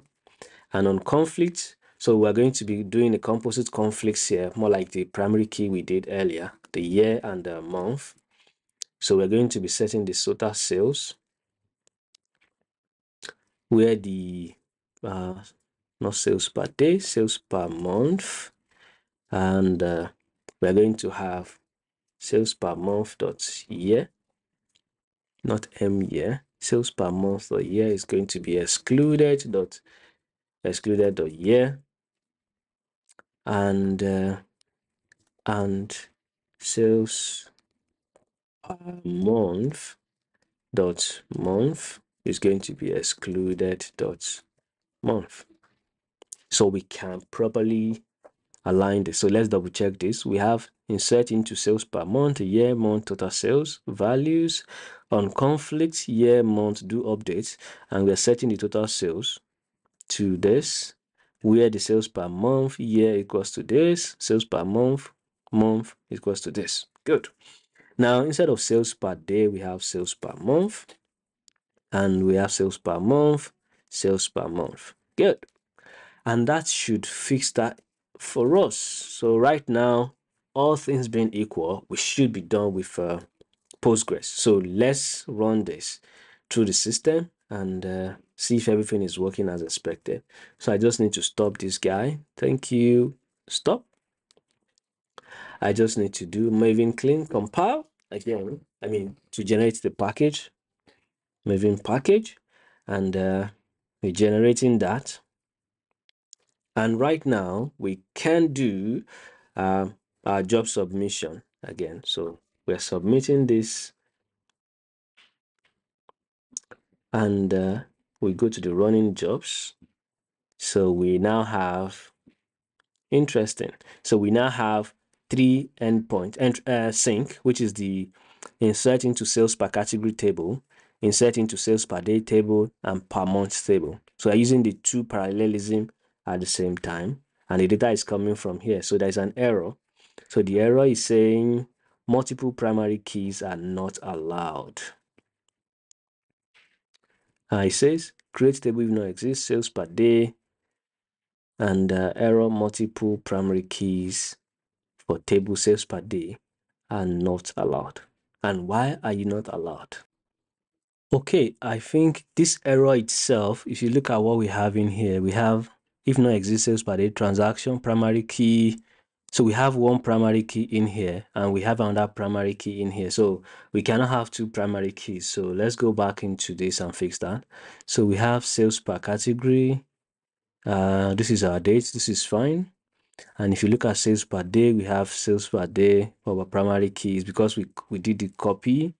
And on conflict, so we're going to be doing the composite conflicts here, more like the primary key we did earlier, the year and the month. So we're going to be setting the total sales, where the not sales per day, sales per month, and we're going to have sales per month dot year, not m year. Sales per month or year is going to be excluded dot year, and sales per month dot month is going to be excluded dot month. So we can properly align this. So let's double check this. We have insert into sales per month, year, month, total sales values. On conflict, year, month, do updates, and we're setting the total sales to this, where the sales per month, year equals to this, sales per month, month equals to this. Good. Now, instead of sales per day, we have sales per month, and we have sales per month, sales per month. Good. And that should fix that for us. So right now, all things being equal, we should be done with Postgres. So let's run this through the system and see if everything is working as expected. So I just need to stop this guy. Thank you. Stop. I just need to do Maven clean compile again. I mean, to generate the package, Maven package, and we're generating that. And right now we can do our job submission again. So we're submitting this, and we go to the running jobs. So we now have, interesting. So we now have 3 endpoints and sync, which is the insert into sales per category table, insert into sales per day table, and per month table. So we're using the 2 parallelism at the same time, and the data is coming from here. So there's an error. So the error is saying multiple primary keys are not allowed. It says create table if not exist, sales per day, and error multiple primary keys for table sales per day are not allowed. And why are you not allowed? Okay, I think this error itself, if you look at what we have in here, we have if not exist sales per day transaction primary key. So we have one primary key in here and we have another primary key in here. So we cannot have two primary keys. So let's go back into this and fix that. So we have sales per category. This is our date. This is fine. And if you look at sales per day, we have sales per day for our primary keys because we did the copy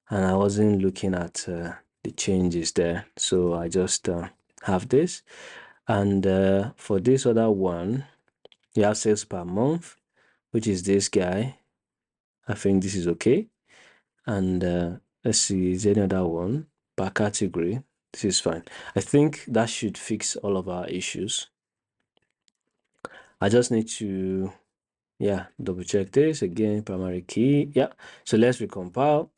and I wasn't looking at the changes there. So I just have this. And for this other one, you have sales per month, which is this guy. I think this is okay. And let's see, is there any other one? Per category, this is fine. I think that should fix all of our issues. I just need to, yeah, double check this again, primary key. Yeah, so let's recompile.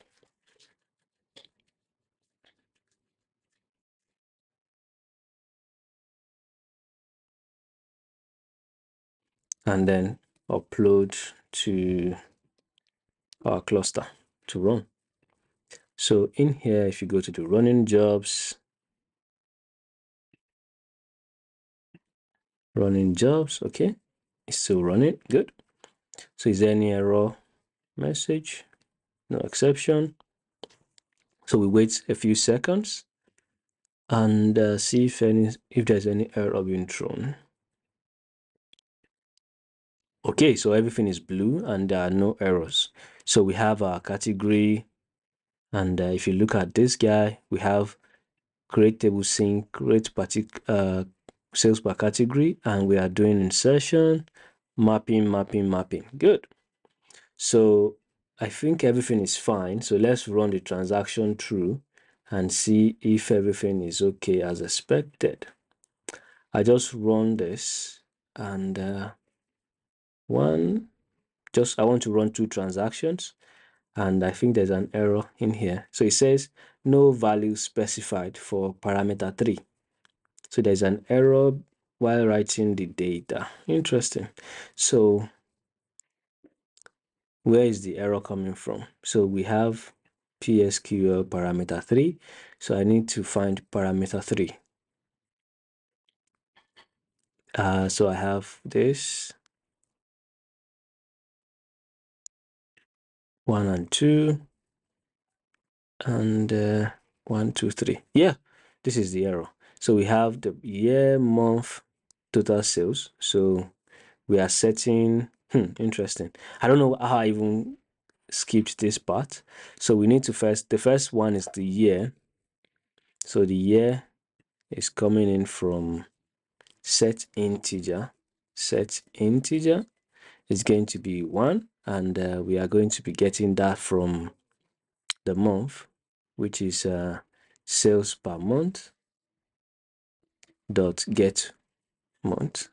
And then upload to our cluster to run. So in here, if you go to the running jobs, okay, it's still running, good. So is there any error message? No exception. So we wait a few seconds and see if there's any error being thrown. Okay, so everything is blue and there are no errors. So we have our category, and if you look at this guy, we have create table sync, create sales per category, and we are doing insertion, mapping. Good. So I think everything is fine. So let's run the transaction through and see if everything is okay as expected. I just run this and I want to run two transactions and I think there's an error in here. So it says no value specified for parameter 3. So there's an error while writing the data. Interesting. So where is the error coming from? So we have PSQL parameter 3. So I need to find parameter 3. So I have this 1 and 2 and 1, 2, 3. Yeah, this is the error. So we have the year, month, total sales. So we are setting, interesting. I don't know how I even skipped this part. So we need to the first one is the year. So the year is coming in from set integer. Set integer is going to be 1, and we are going to be getting that from the month, which is sales per month dot get month.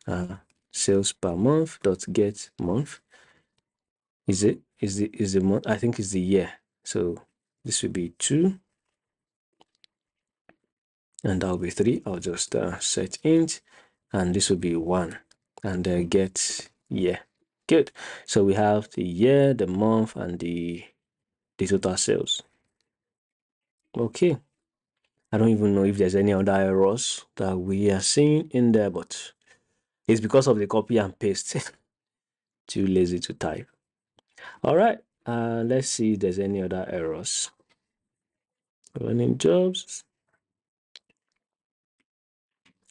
Sales per month dot get month. Is the month? I think it's the year. So this will be 2 and that'll be 3. I'll just set int and this will be 1 and get year. Good. So we have the year, the month, and the total sales. Okay. I don't even know if there's any other errors that we are seeing in there, but it's because of the copy and paste. Too lazy to type. All right. Let's see if there's any other errors. Running jobs.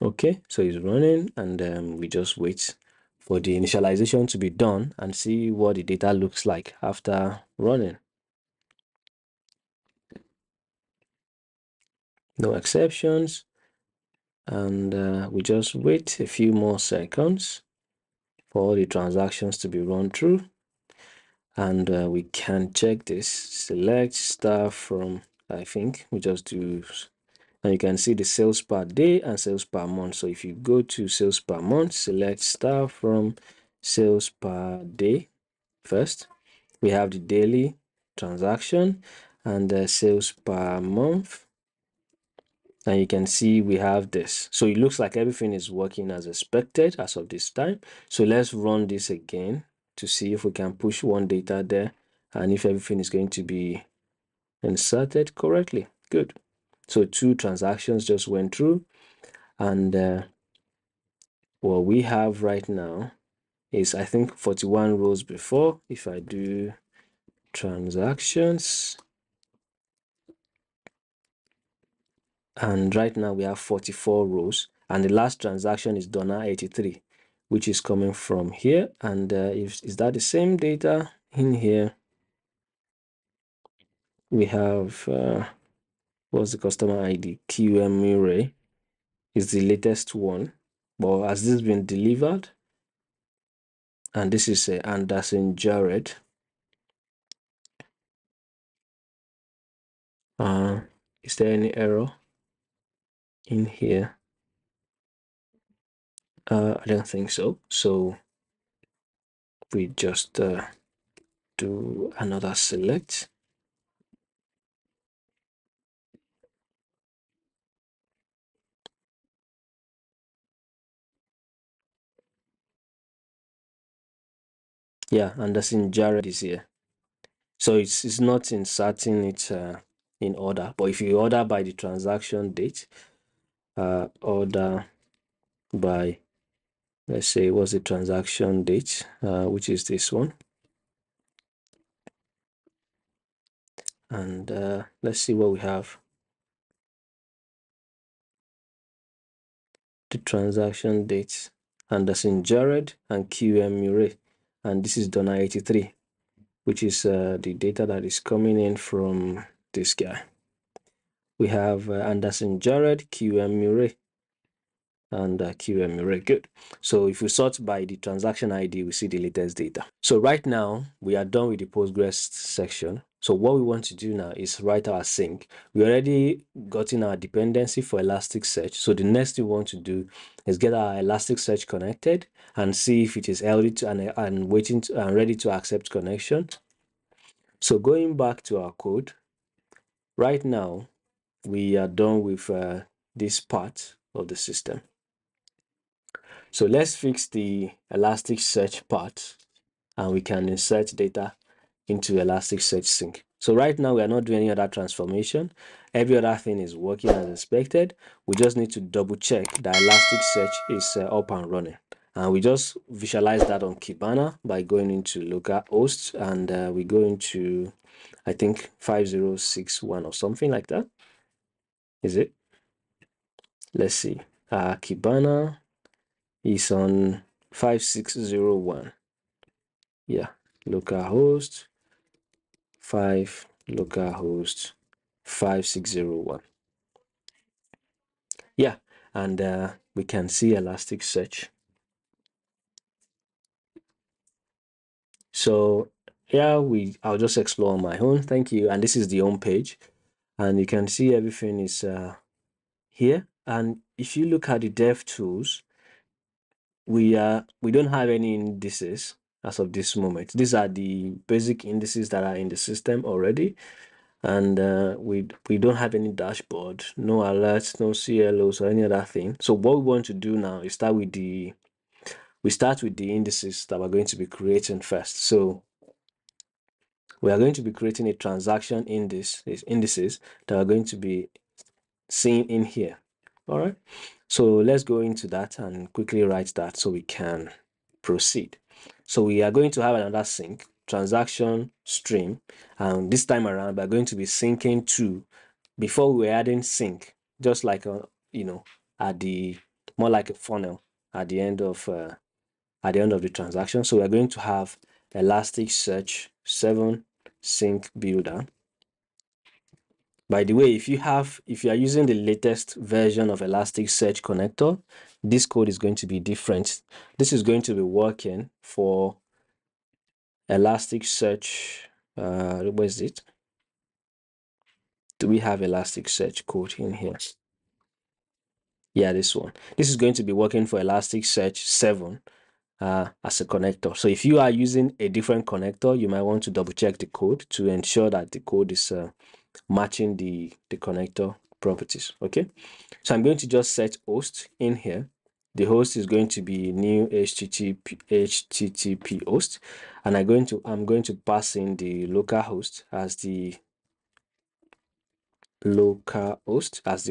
Okay, so it's running and we just wait for the initialization to be done and see what the data looks like after running. No exceptions. And we just wait a few more seconds for all the transactions to be run through. And we can check this. Select star from, I think we just do, and you can see the sales per day and sales per month. So if you go to sales per month, select star from sales per day first. We have the daily transaction and the sales per month. And you can see we have this. So it looks like everything is working as expected as of this time. So let's run this again to see if we can push one data there and if everything is going to be inserted correctly. Good. So 2 transactions just went through, and what we have right now is, I think, 41 rows before. If I do transactions, and right now we have 44 rows, and the last transaction is $83, which is coming from here. And is that the same data in here? We have what's the customer ID? QM Murray is the latest one, but has this been delivered? And this is Anderson Jared. Is there any error in here? I don't think so. So we just do another select. Yeah, Anderson Jared is here. So it's not inserting it in order. But if you order by the transaction date, order by, let's say, what's the transaction date, which is this one. And let's see what we have. The transaction dates, Anderson Jared and QM Murray, and this is $83, which is the data that is coming in from this guy. We have Anderson Jared, QM Murray, and QM Murray. Good. So if we sort by the transaction ID, we see the latest data. So right now we are done with the Postgres section. So what we want to do now is write our sink. We already gotten our dependency for Elasticsearch. So the next thing we want to do is get our Elasticsearch connected and see if it is healthy to, and waiting to, and ready to accept connection. So going back to our code, right now we are done with this part of the system. So let's fix the Elasticsearch part and we can insert data into Elasticsearch sync. So right now we are not doing any other transformation. Every other thing is working as expected. We just need to double check that Elasticsearch is up and running. And we just visualize that on Kibana by going into localhost, and we go into, I think, 5061 or something like that. Is it? Let's see. Kibana is on 5601. Yeah, localhost 5 localhost 5601. Yeah, and we can see Elasticsearch. So yeah, I'll just explore on my own. Thank you. And this is the home page, and you can see everything is here. And if you look at the dev tools, we don't have any indices as of this moment. These are the basic indices that are in the system already. And we don't have any dashboard, no alerts, no CLOs or any other thing. So what we want to do now is start with the indices that we're going to be creating first. So we are going to be creating a transaction indices that are going to be seen in here. All right. So let's go into that and quickly write that so we can proceed. So we are going to have another sync transaction stream, and this time around we're going to be syncing to, before we were adding sync, just like at the, more like a funnel at the end of the transaction. So we're going to have Elasticsearch 7 sync builder. By the way, if you are using the latest version of Elasticsearch connector, this code is going to be different. This is going to be working for Elasticsearch. Where is it? Do we have Elasticsearch code in here? Yeah, this one. This is going to be working for Elasticsearch 7 as a connector. So if you are using a different connector, you might want to double check the code to ensure that the code is matching the connector properties. Okay, so I'm going to just set host in here. The host is going to be new HTTP host, and I'm going to pass in the local host as the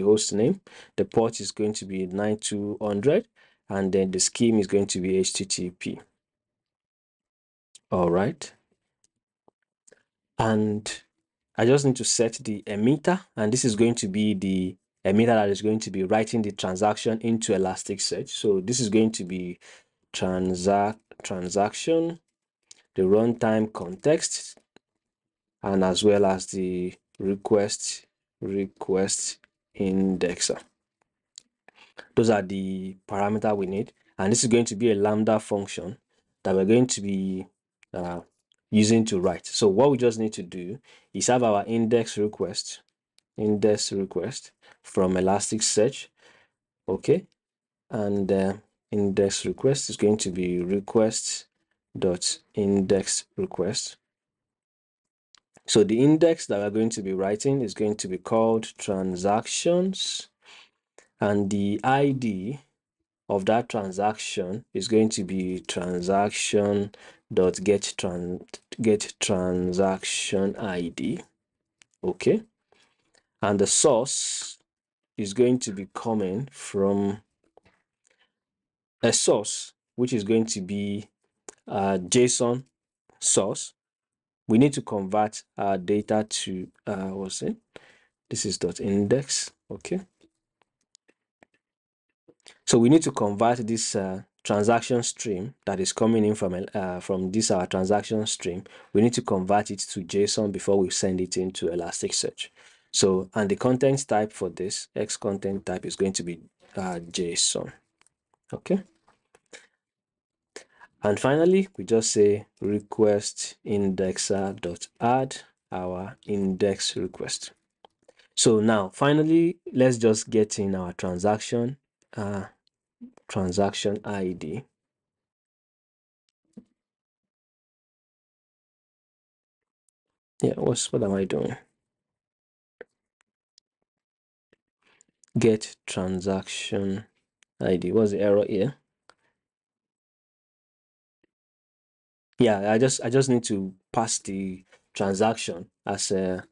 host name. The port is going to be 9200, and then the scheme is going to be HTTP. All right, and I just need to set the emitter, and this is going to be the emitter that is going to be writing the transaction into Elasticsearch. So this is going to be transaction, the runtime context, and as well as the request indexer. Those are the parameters we need, and this is going to be a lambda function that we're going to be using to write. So what we just need to do is have our index request from Elasticsearch. Okay, and index request is going to be request dot index request. So the index that we're going to be writing is going to be called transactions, and the ID of that transaction is going to be transaction dot get transaction ID. Okay, and the source is going to be coming from a source which is going to be a JSON source. We need to convert our data to what's it? This is dot index. Okay, so we need to convert this transaction stream that is coming in from this our transaction stream. We need to convert it to JSON before we send it into Elasticsearch. So, and the content type for this X content type is going to be JSON. Okay, and finally we just say request indexer dot add our index request. So now finally let's just get in our transaction ID. Yeah, what am I doing? Get transaction ID. What's the error here? Yeah, I just need to pass the transaction as a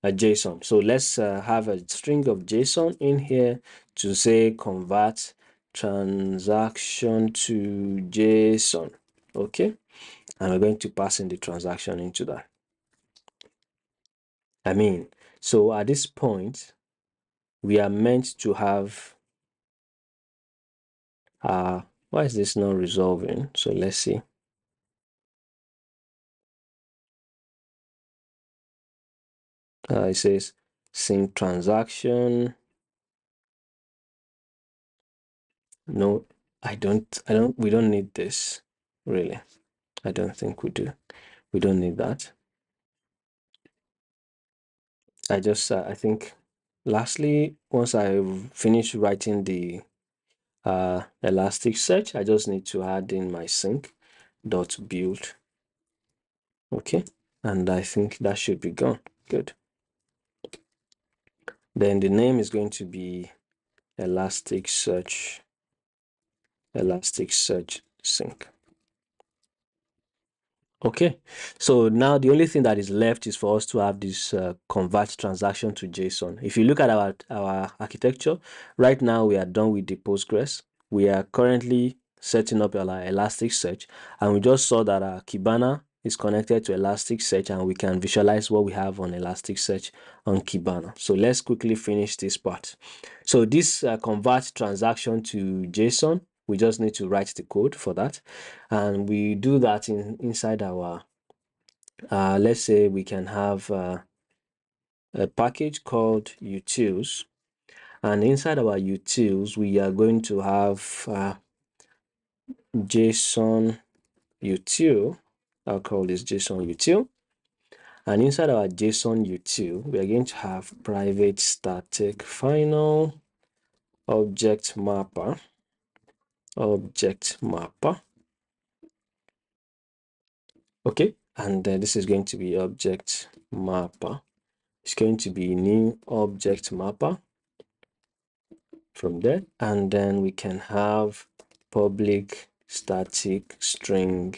JSON. So let's have a string of JSON in here to say convert transaction to JSON. Okay, and we're going to pass in the transaction into that. So at this point, we are meant to have why is this not resolving? So let's see. It says sync transaction. No, we don't need this, really. I don't think we do. We don't need that. I think, lastly, once I finish writing the Elasticsearch, I just need to add in my sync dot build. Okay, and I think that should be gone. Good. Then the name is going to be Elasticsearch sync. Okay, so now the only thing that is left is for us to have this convert transaction to JSON. If you look at our architecture, right now we are done with the Postgres. We are currently setting up our Elasticsearch, and we just saw that our Kibana is connected to Elasticsearch, and we can visualize what we have on Elasticsearch on Kibana. So let's quickly finish this part. So this convert transaction to JSON, we just need to write the code for that, and we do that inside our let's say we can have a package called utils, and inside our utils we are going to have JSON util. I'll call this JSON util, and inside our JSON util we are going to have private static final object mapper. Okay, and this is going to be object mapper. It's going to be new object mapper. from there, and then we can have public static string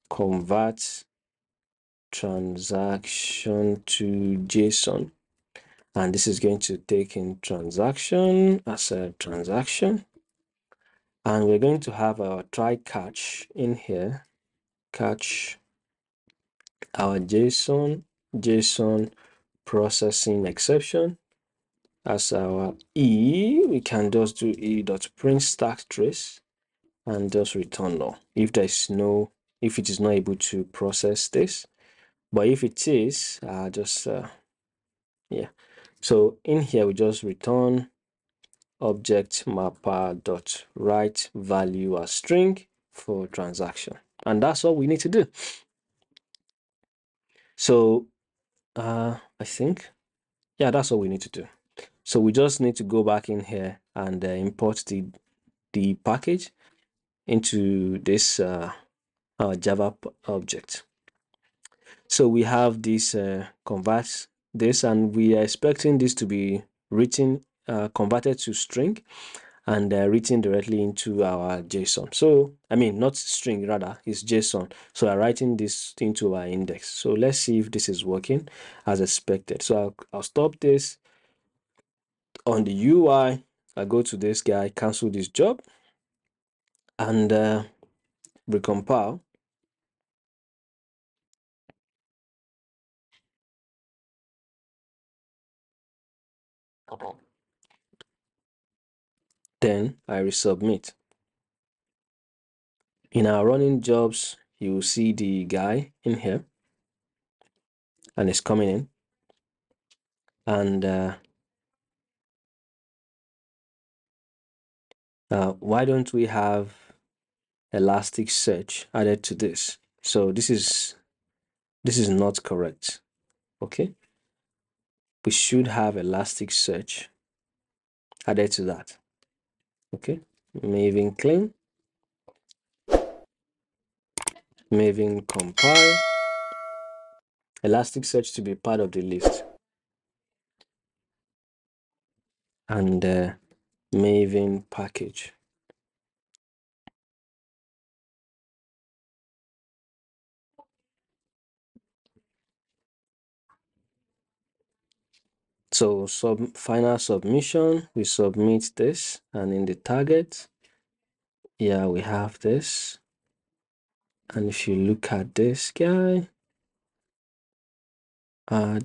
convert transaction to JSON, and this is going to take in transaction as a transaction, and we're going to have our try catch in here, catch our JSON processing exception as our we can just do e.print stack trace and just return null if there's no, if it is not able to process this. But if it is, yeah. So in here we just return object mapper dot write value as string for transaction, and that's all we need to do. So I think, yeah, that's all we need to do. So we just need to go back in here and import the package into this Java object. So we have this convert this, and we are expecting this to be written, converted to string, and written directly into our JSON. So, I mean, not string, rather, it's JSON. So I'm writing this into our index. So let's see if this is working as expected. So I'll stop this. On the UI, I go to this guy, cancel this job, and recompile. Then I resubmit. In our running jobs, you will see the guy in here, and it's coming in. And why don't we have Elasticsearch added to this? So this is not correct. Okay, we should have Elasticsearch added to that. Okay, Maven clean, Maven compile, Elasticsearch to be part of the list, and Maven package. So final submission, we submit this, and in the target, yeah, we have this. And if you look at this guy,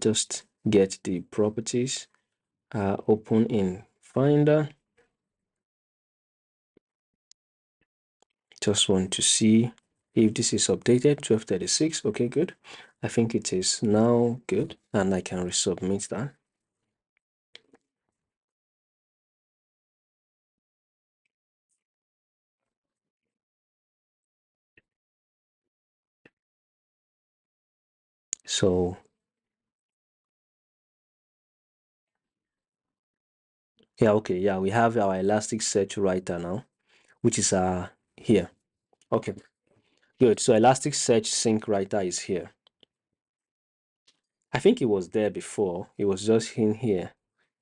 just get the properties, open in Finder. Just want to see if this is updated, 1236. Okay, good. I think it is now good, and I can resubmit that. So yeah, okay, yeah, we have our Elasticsearch writer now, which is here. Okay, good. So Elasticsearch sync writer is here. I think it was there before. It was just in here,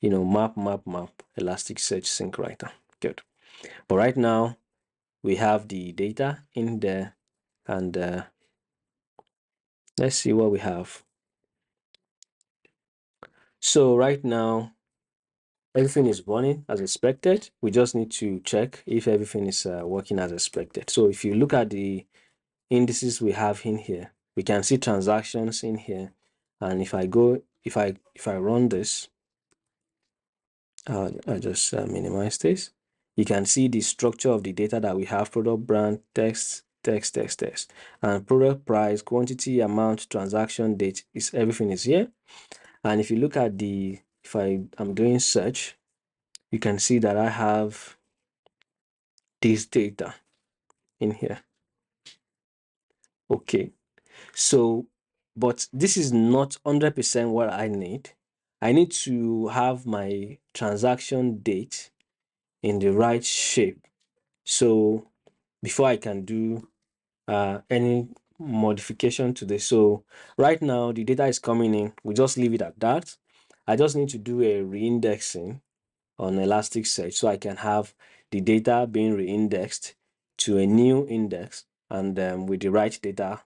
map, Elasticsearch sync writer. Good. But right now we have the data in there, and let's see what we have. So right now everything is running as expected. We just need to check if everything is working as expected. So if you look at the indices we have in here, we can see transactions in here. And if I run this, I just minimize this. You can see the structure of the data that we have: product brand, text, and product price, quantity, amount, transaction date. Everything is here. And if you look at if I'm doing search, you can see that I have this data in here. Okay, so, but this is not 100% what I need. I need to have my transaction date in the right shape. So before I can do any modification to this. So right now the data is coming in. We just leave it at that. I just need to do a reindexing on Elasticsearch so I can have the data being reindexed to a new index and with the right data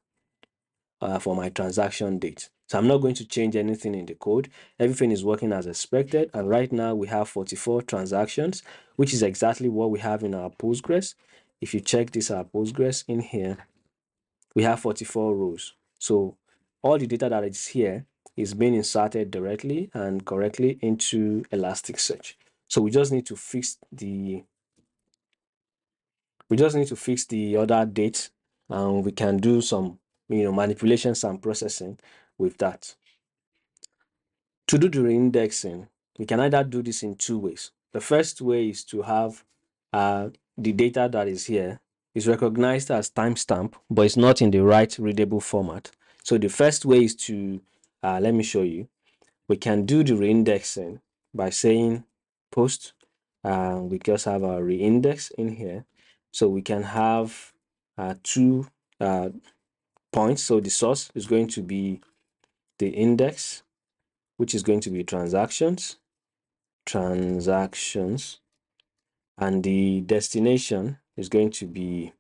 for my transaction date. So I'm not going to change anything in the code. Everything is working as expected. And right now we have 44 transactions, which is exactly what we have in our Postgres. If you check this, our Postgres in here, we have 44 rows. So all the data that is here is being inserted directly and correctly into Elasticsearch. So we just need to fix the other date, and we can do some manipulations and processing with that. To do the reindexing, we can either do this in two ways. The first way is to have the data that is here is recognized as timestamp, but it's not in the right readable format. So the first way is to, let me show you. We can do the reindexing by saying post. We just have our reindex in here. So we can have two points. So the source is going to be the index, which is going to be transactions, and the destination is going to be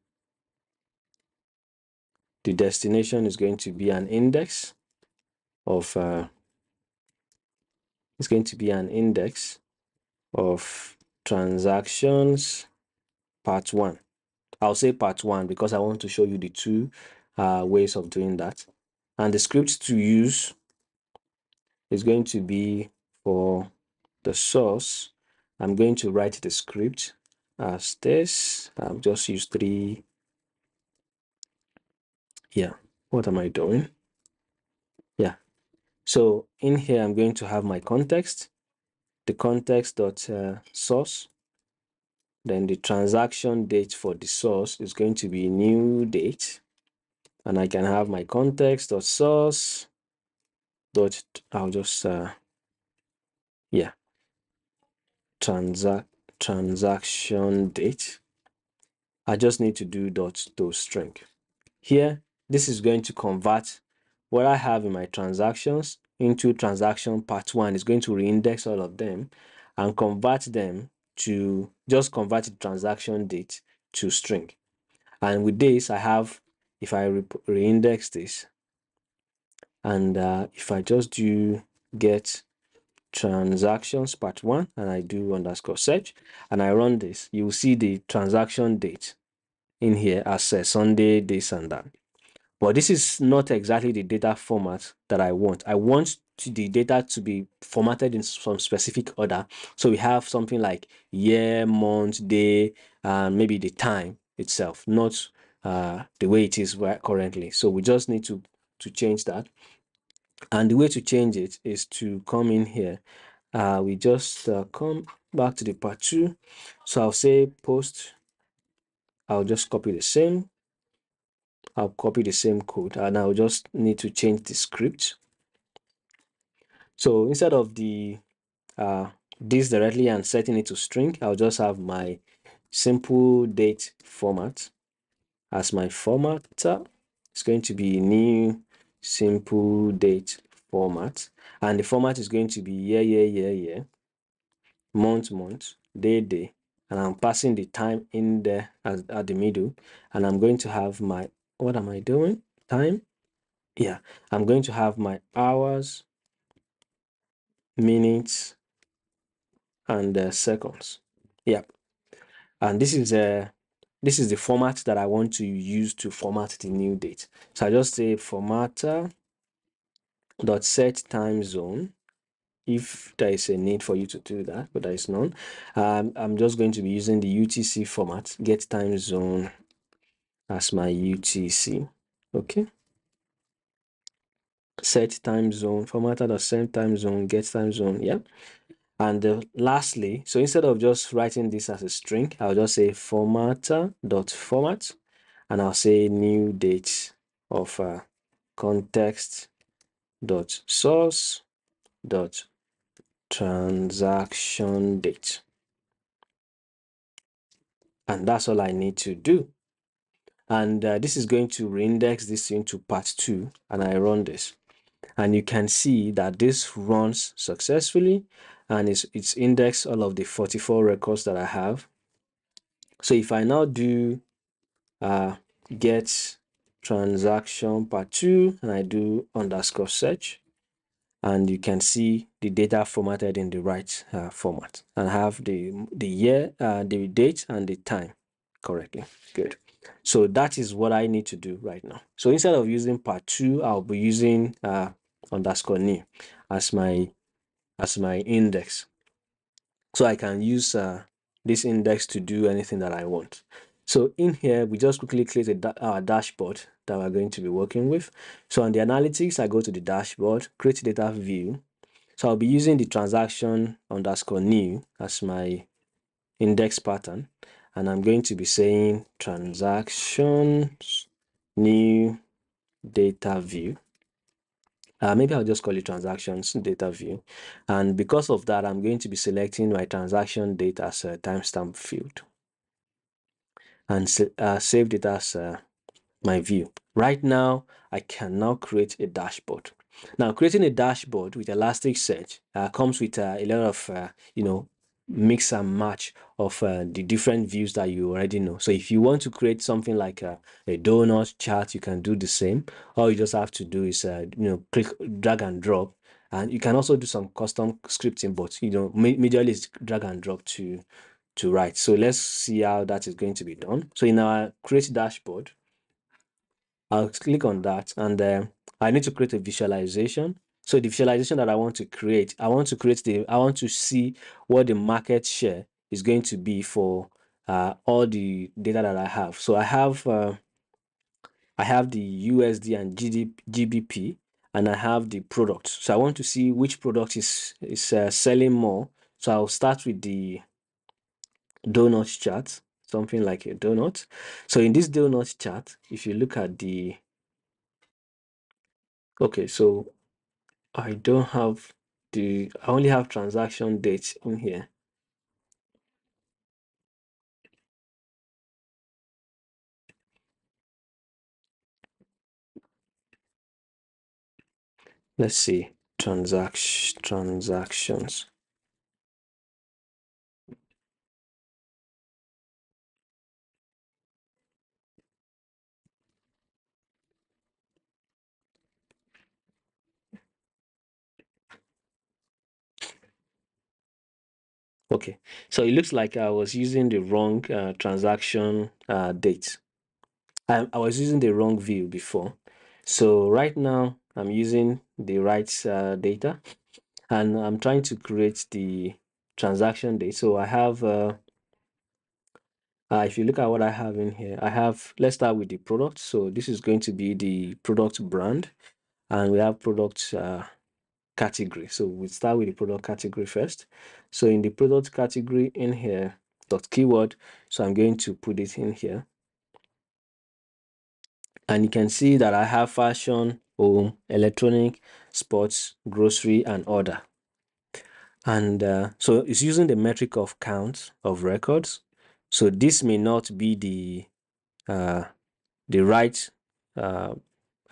an index of transactions part 1. I'll say part 1 because I want to show you the two ways of doing that. And the script to use is going to be for the source. I'm going to write the script as this. I'll just use 3. Yeah, what am I doing? Yeah, so in here I'm going to have my context, the context.source. Then the transaction date for the source is going to be new date, and I can have my context.source dot, I'll just yeah, transaction date. I just need to do dot to string. Here, this is going to convert what I have in my transactions into transaction part 1. It's going to reindex all of them and convert them to just convert the transaction date to string. And with this, I have, if I reindex this, and if I just do get transactions part 1 and I do underscore search and I run this, you will see the transaction date in here as Sunday, this and that. But this is not exactly the data format that I want. I want the data to be formatted in some specific order. So we have something like year, month, day, and maybe the time itself, not the way it is currently. So we just need to change that. And the way to change it is to come in here. We just come back to the part 2. So I'll say post. I'll just copy the same. I'll copy the same code, and I'll just need to change the script. So instead of the this directly and setting it to string, I'll just have my simple date format as my formatter. It's going to be new simple date format, and the format is going to be year, month, day, and I'm passing the time in there at the middle, and I'm going to have my, what am I doing? Time. Yeah, I'm going to have my hours, minutes, and seconds. Yeah, and this is the format that I want to use to format the new date. So I just say formatter dot set time zone if there is a need for you to do that, but there is none. I'm just going to be using the UTC format, get time zone, as my UTC. Okay. Set time zone, formatter dot set time zone, get time zone. Yeah. And lastly, so instead of just writing this as a string, I'll just say formatter.format, and I'll say new date of context.source.transaction date. And that's all I need to do. And this is going to reindex this into part 2, and I run this. And you can see that this runs successfully, and it's indexed all of the 44 records that I have. So if I now do get transaction part 2 and I do underscore search, and you can see the data formatted in the right format, and have the year, the date, and the time correctly. Good. So that is what I need to do right now. So instead of using part 2, I'll be using underscore new as my index. So I can use this index to do anything that I want. So in here, we just quickly create our dashboard that we're going to be working with. So on the analytics, I go to the dashboard, create data view. So I'll be using the transaction underscore new as my index pattern. And I'm going to be saying transactions new data view. Maybe I'll just call it transactions data view. And because of that, I'm going to be selecting my transaction data as a timestamp field and save it as my view. Right now, I can now create a dashboard. Now, creating a dashboard with Elasticsearch comes with a lot of, mix and match of the different views that you already know. So if you want to create something like a donut chart, you can do the same. All you just have to do is, click, drag and drop. And you can also do some custom scripting, but, majorly it's drag and drop to write. So let's see how that is going to be done. So in our create dashboard, I'll click on that, and I need to create a visualization. So the visualization that I want to create, I want to see what the market share is going to be for all the data that I have. So I have the USD and GBP, and I have the product. So I want to see which product is selling more. So I'll start with the donut chart, something like a donut. So in this donut chart, if you look at the okay, so I don't have I only have transaction dates in here. Let's see, transactions. Okay, so it looks like I was using the wrong transaction date. I was using the wrong view before. So right now I'm using the right data, and I'm trying to create the transaction date. So I have if you look at what I have in here, let's start with the product. So this is going to be the product brand, and we have product category. So we start with the product category first. So in the product category in here, dot keyword, so I'm going to put it in here. And you can see that I have fashion, home, electronic, sports, grocery, and other. And so it's using the metric of count of records. So this may not be the right uh,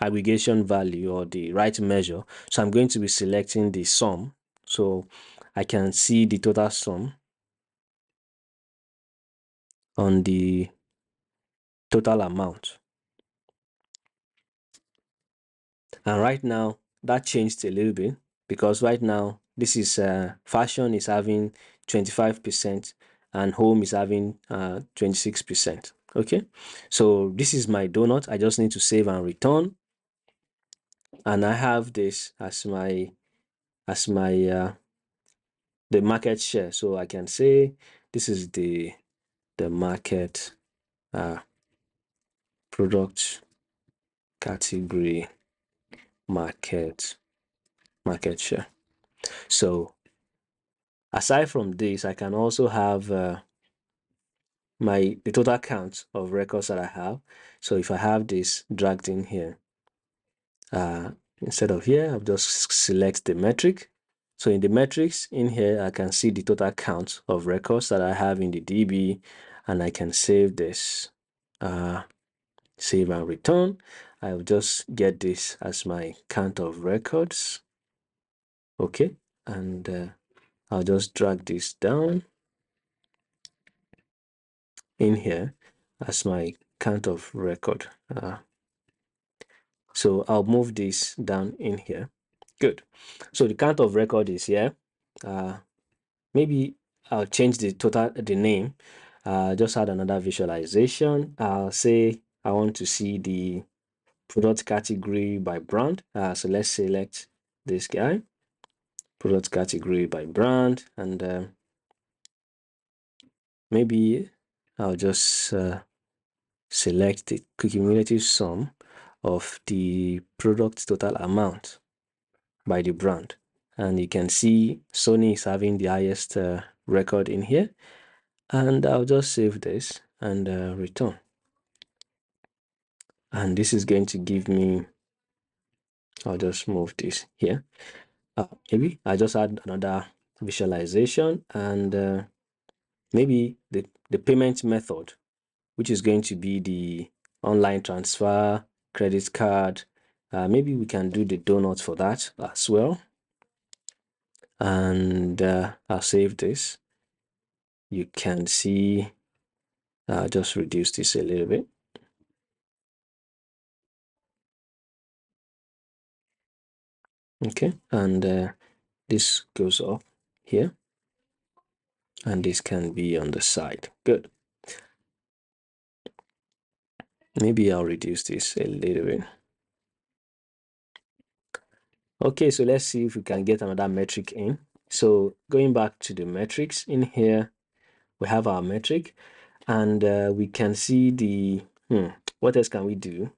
aggregation value or the right measure. So I'm going to be selecting the sum. So I can see the total sum on the total amount. And right now that changed a little bit, because right now this is fashion is having 25% and home is having 26%. Okay, so this is my donut. I just need to save and return, and I have this as my the market share. So I can say this is the market product category market share. So aside from this, I can also have the total count of records that I have. So if I have this dragged in here, instead of here, I'll just select the metric. So in the metrics in here, I can see the total count of records that I have in the DB, and I can save this, save and return. I'll just get this as my count of records. Okay, and I'll just drag this down in here as my count of record. So I'll move this down in here. Good. So the count of record is here. Maybe I'll change the name. Just add another visualization. I'll say I want to see the product category by brand. So let's select this guy, product category by brand, and maybe I'll just select the cumulative sum of the product total amount by the brand. And you can see Sony is having the highest record in here. And I'll just save this and return. And this is going to give me, I'll just move this here. Maybe I just add another visualization and maybe the payment method, which is going to be the online transfer, credit card. Maybe we can do the donut for that as well. And I'll save this. You can see, I'll just reduce this a little bit. Okay, and this goes up here, and this can be on the side. Good. Maybe I'll reduce this a little bit. Okay, so let's see if we can get another metric in. So going back to the metrics in here, we have our metric, and we can see the, what else can we do?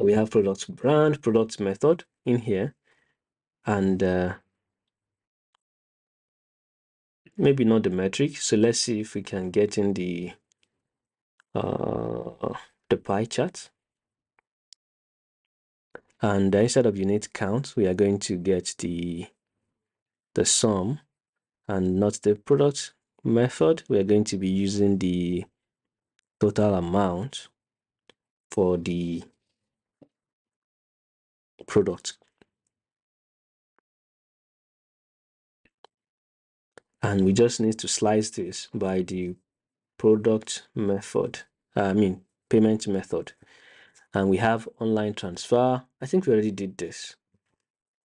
We have product brand, product method in here, and maybe not the metric. So let's see if we can get in the pie chart. And instead of unit count, we are going to get the sum and not the product method. We are going to be using the total amount for the product. And we just need to slice this by the product method, payment method. And we have online transfer. I think we already did this.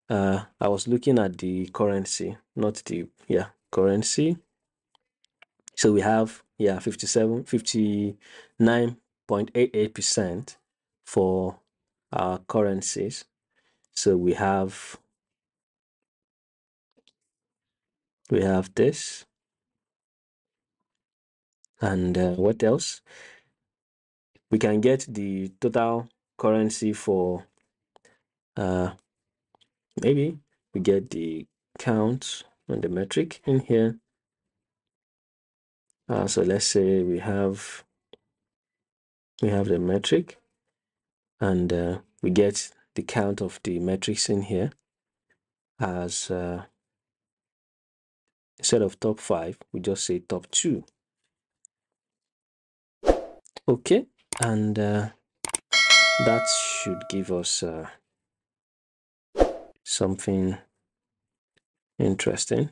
I was looking at the currency, not the, currency. So we have, 59.88% for our currencies. So we have this. And what else? We can get the total currency for, maybe we get the count on the metric in here. So let's say we have the metric, and we get the count of the metrics in here as instead of top 5, we just say top 2. Okay, and that should give us something interesting.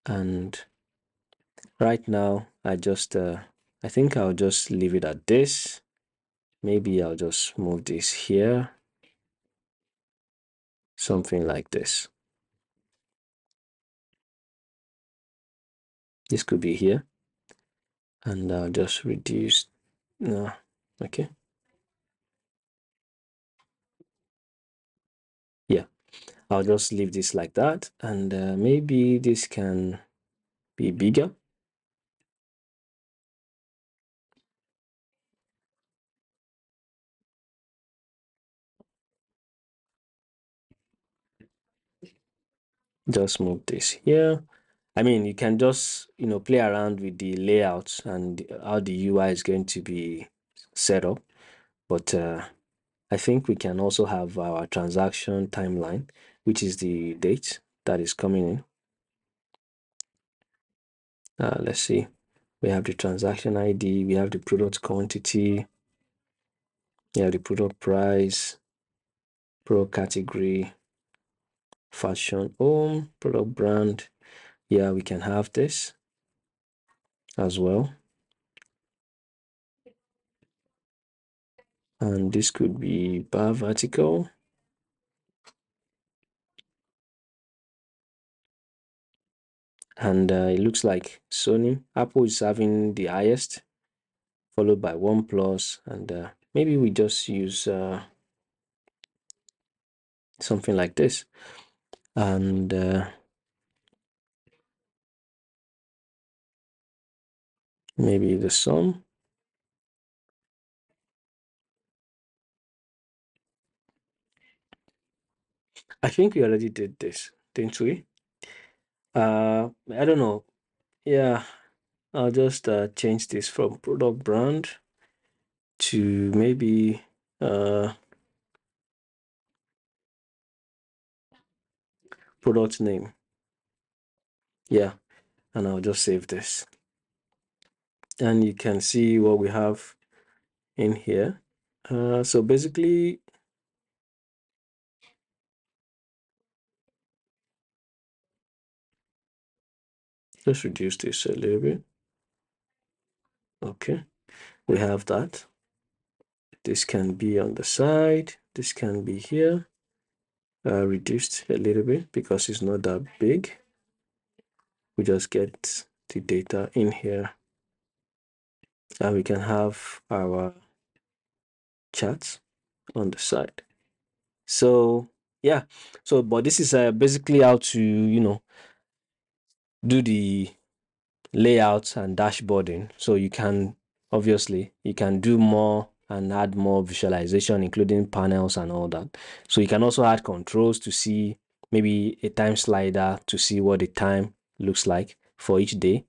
And right now, I think I'll just leave it at this. Maybe I'll just move this here, something like this. This could be here, and I'll just reduce. No, okay. Yeah, I'll just leave this like that, and maybe this can be bigger. Just move this here. I mean, you can just, play around with the layouts and how the UI is going to be set up. But I think we can also have our transaction timeline, which is the date that is coming in. Let's see. We have the transaction ID, we have the product quantity, we have the product price, product category, fashion home, product brand. Yeah, we can have this as well. And this could be bar vertical. And it looks like Sony, Apple is having the highest, followed by OnePlus. And maybe we just use something like this. And maybe the sum. I think we already did this, didn't we? I don't know. Yeah, I'll just change this from product brand to maybe product name. Yeah, and I'll just save this. And you can see what we have in here. So basically, let's reduce this a little bit. Okay, we have that. This can be on the side. This can be here. Reduced a little bit because it's not that big. We just get the data in here. And we can have our charts on the side. So yeah, so but this is basically how to do the layout and dashboarding. So you can obviously you can do more and add more visualization, including panels and all that. So you can also add controls to see maybe a time slider to see what the time looks like for each day.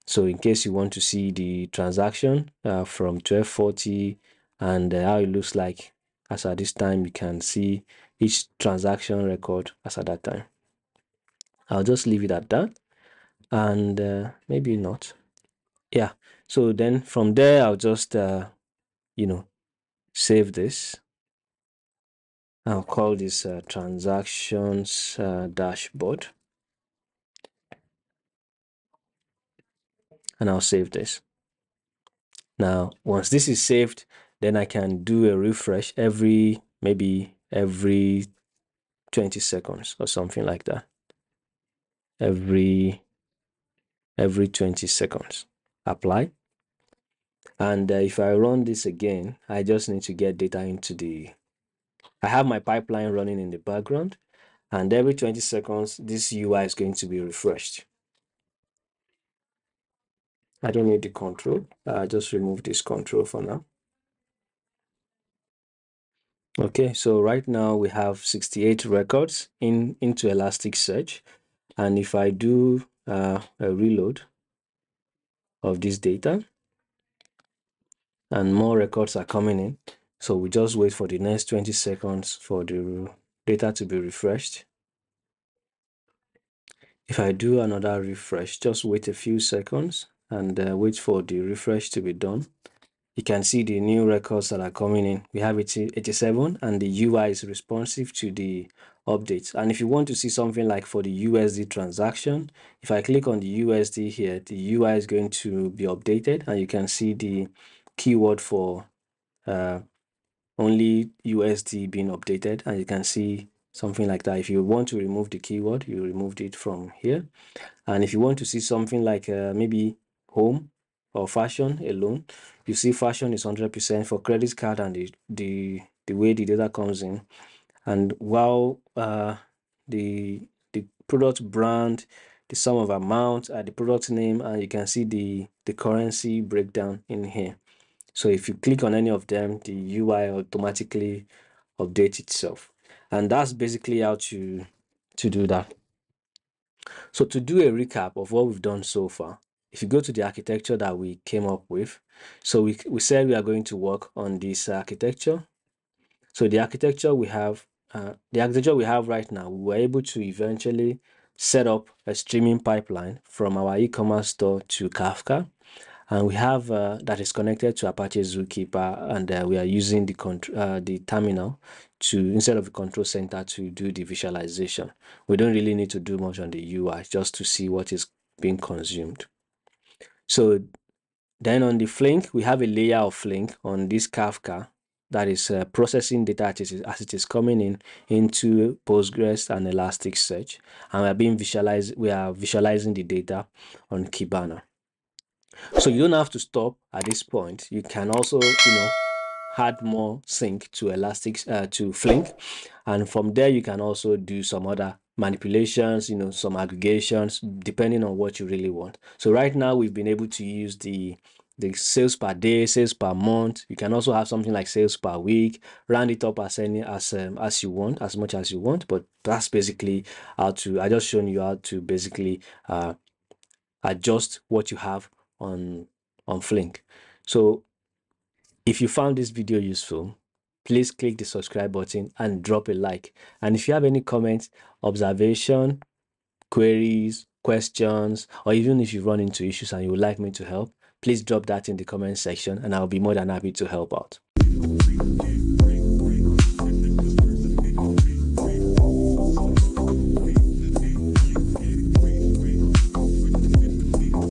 So in case you want to see the transaction from 12:40 and how it looks like as at this time, you can see each transaction record as at that time. I'll just leave it at that, and maybe not. Yeah, so then from there I'll just save this. I'll call this transactions dashboard, and I'll save this. Now once this is saved, then I can do a refresh maybe every 20 seconds or something like that. Every 20 seconds. Apply. And if I run this again, I just need to get data I have my pipeline running in the background, and every 20 seconds, this UI is going to be refreshed. I don't need the control. Just remove this control for now. Okay, so right now we have 68 records into Elasticsearch. And if I do a reload of this data, and more records are coming in, so we just wait for the next 20 seconds for the data to be refreshed. If I do another refresh, just wait a few seconds and wait for the refresh to be done. You can see the new records that are coming in. We have 87, and the UI is responsive to the updates. And if you want to see something like for the USD transaction, if I click on the USD here, the UI is going to be updated, and you can see the keyword for only USD being updated, and you can see something like that. If you want to remove the keyword, you removed it from here. And if you want to see something like maybe home or fashion alone, you see fashion is 100% for credit card and the way the data comes in. And while the product brand, the sum of amount, the product name, and you can see the currency breakdown in here. So if you click on any of them, the UI automatically updates itself. And that's basically how to do that. So to do a recap of what we've done so far, if you go to the architecture that we came up with, so we said we are going to work on this architecture. So the architecture we have right now, we were able to eventually set up a streaming pipeline from our e-commerce store to Kafka. and we have that is connected to Apache Zookeeper, and we are using the terminal to, instead of the control center, to do the visualization. We don't really need to do much on the UI, just to see what is being consumed. So then on the Flink, we have a layer of Flink on this Kafka that is processing data as it is coming in into Postgres and Elasticsearch, and we are visualizing the data on Kibana. So you don't have to stop at this point. You can also, add more sync to to Flink, and from there you can also do some other manipulations, some aggregations, depending on what you really want. So right now we've been able to use the sales per day, sales per month. You can also have something like sales per week. Round it up as you want, as much as you want. But that's basically I just shown you how to basically adjust what you have on Flink. So if you found this video useful, please click the subscribe button and drop a like. And if you have any comments, observation, queries, questions, or even if you run into issues and you would like me to help, please drop that in the comment section and I'll be more than happy to help out.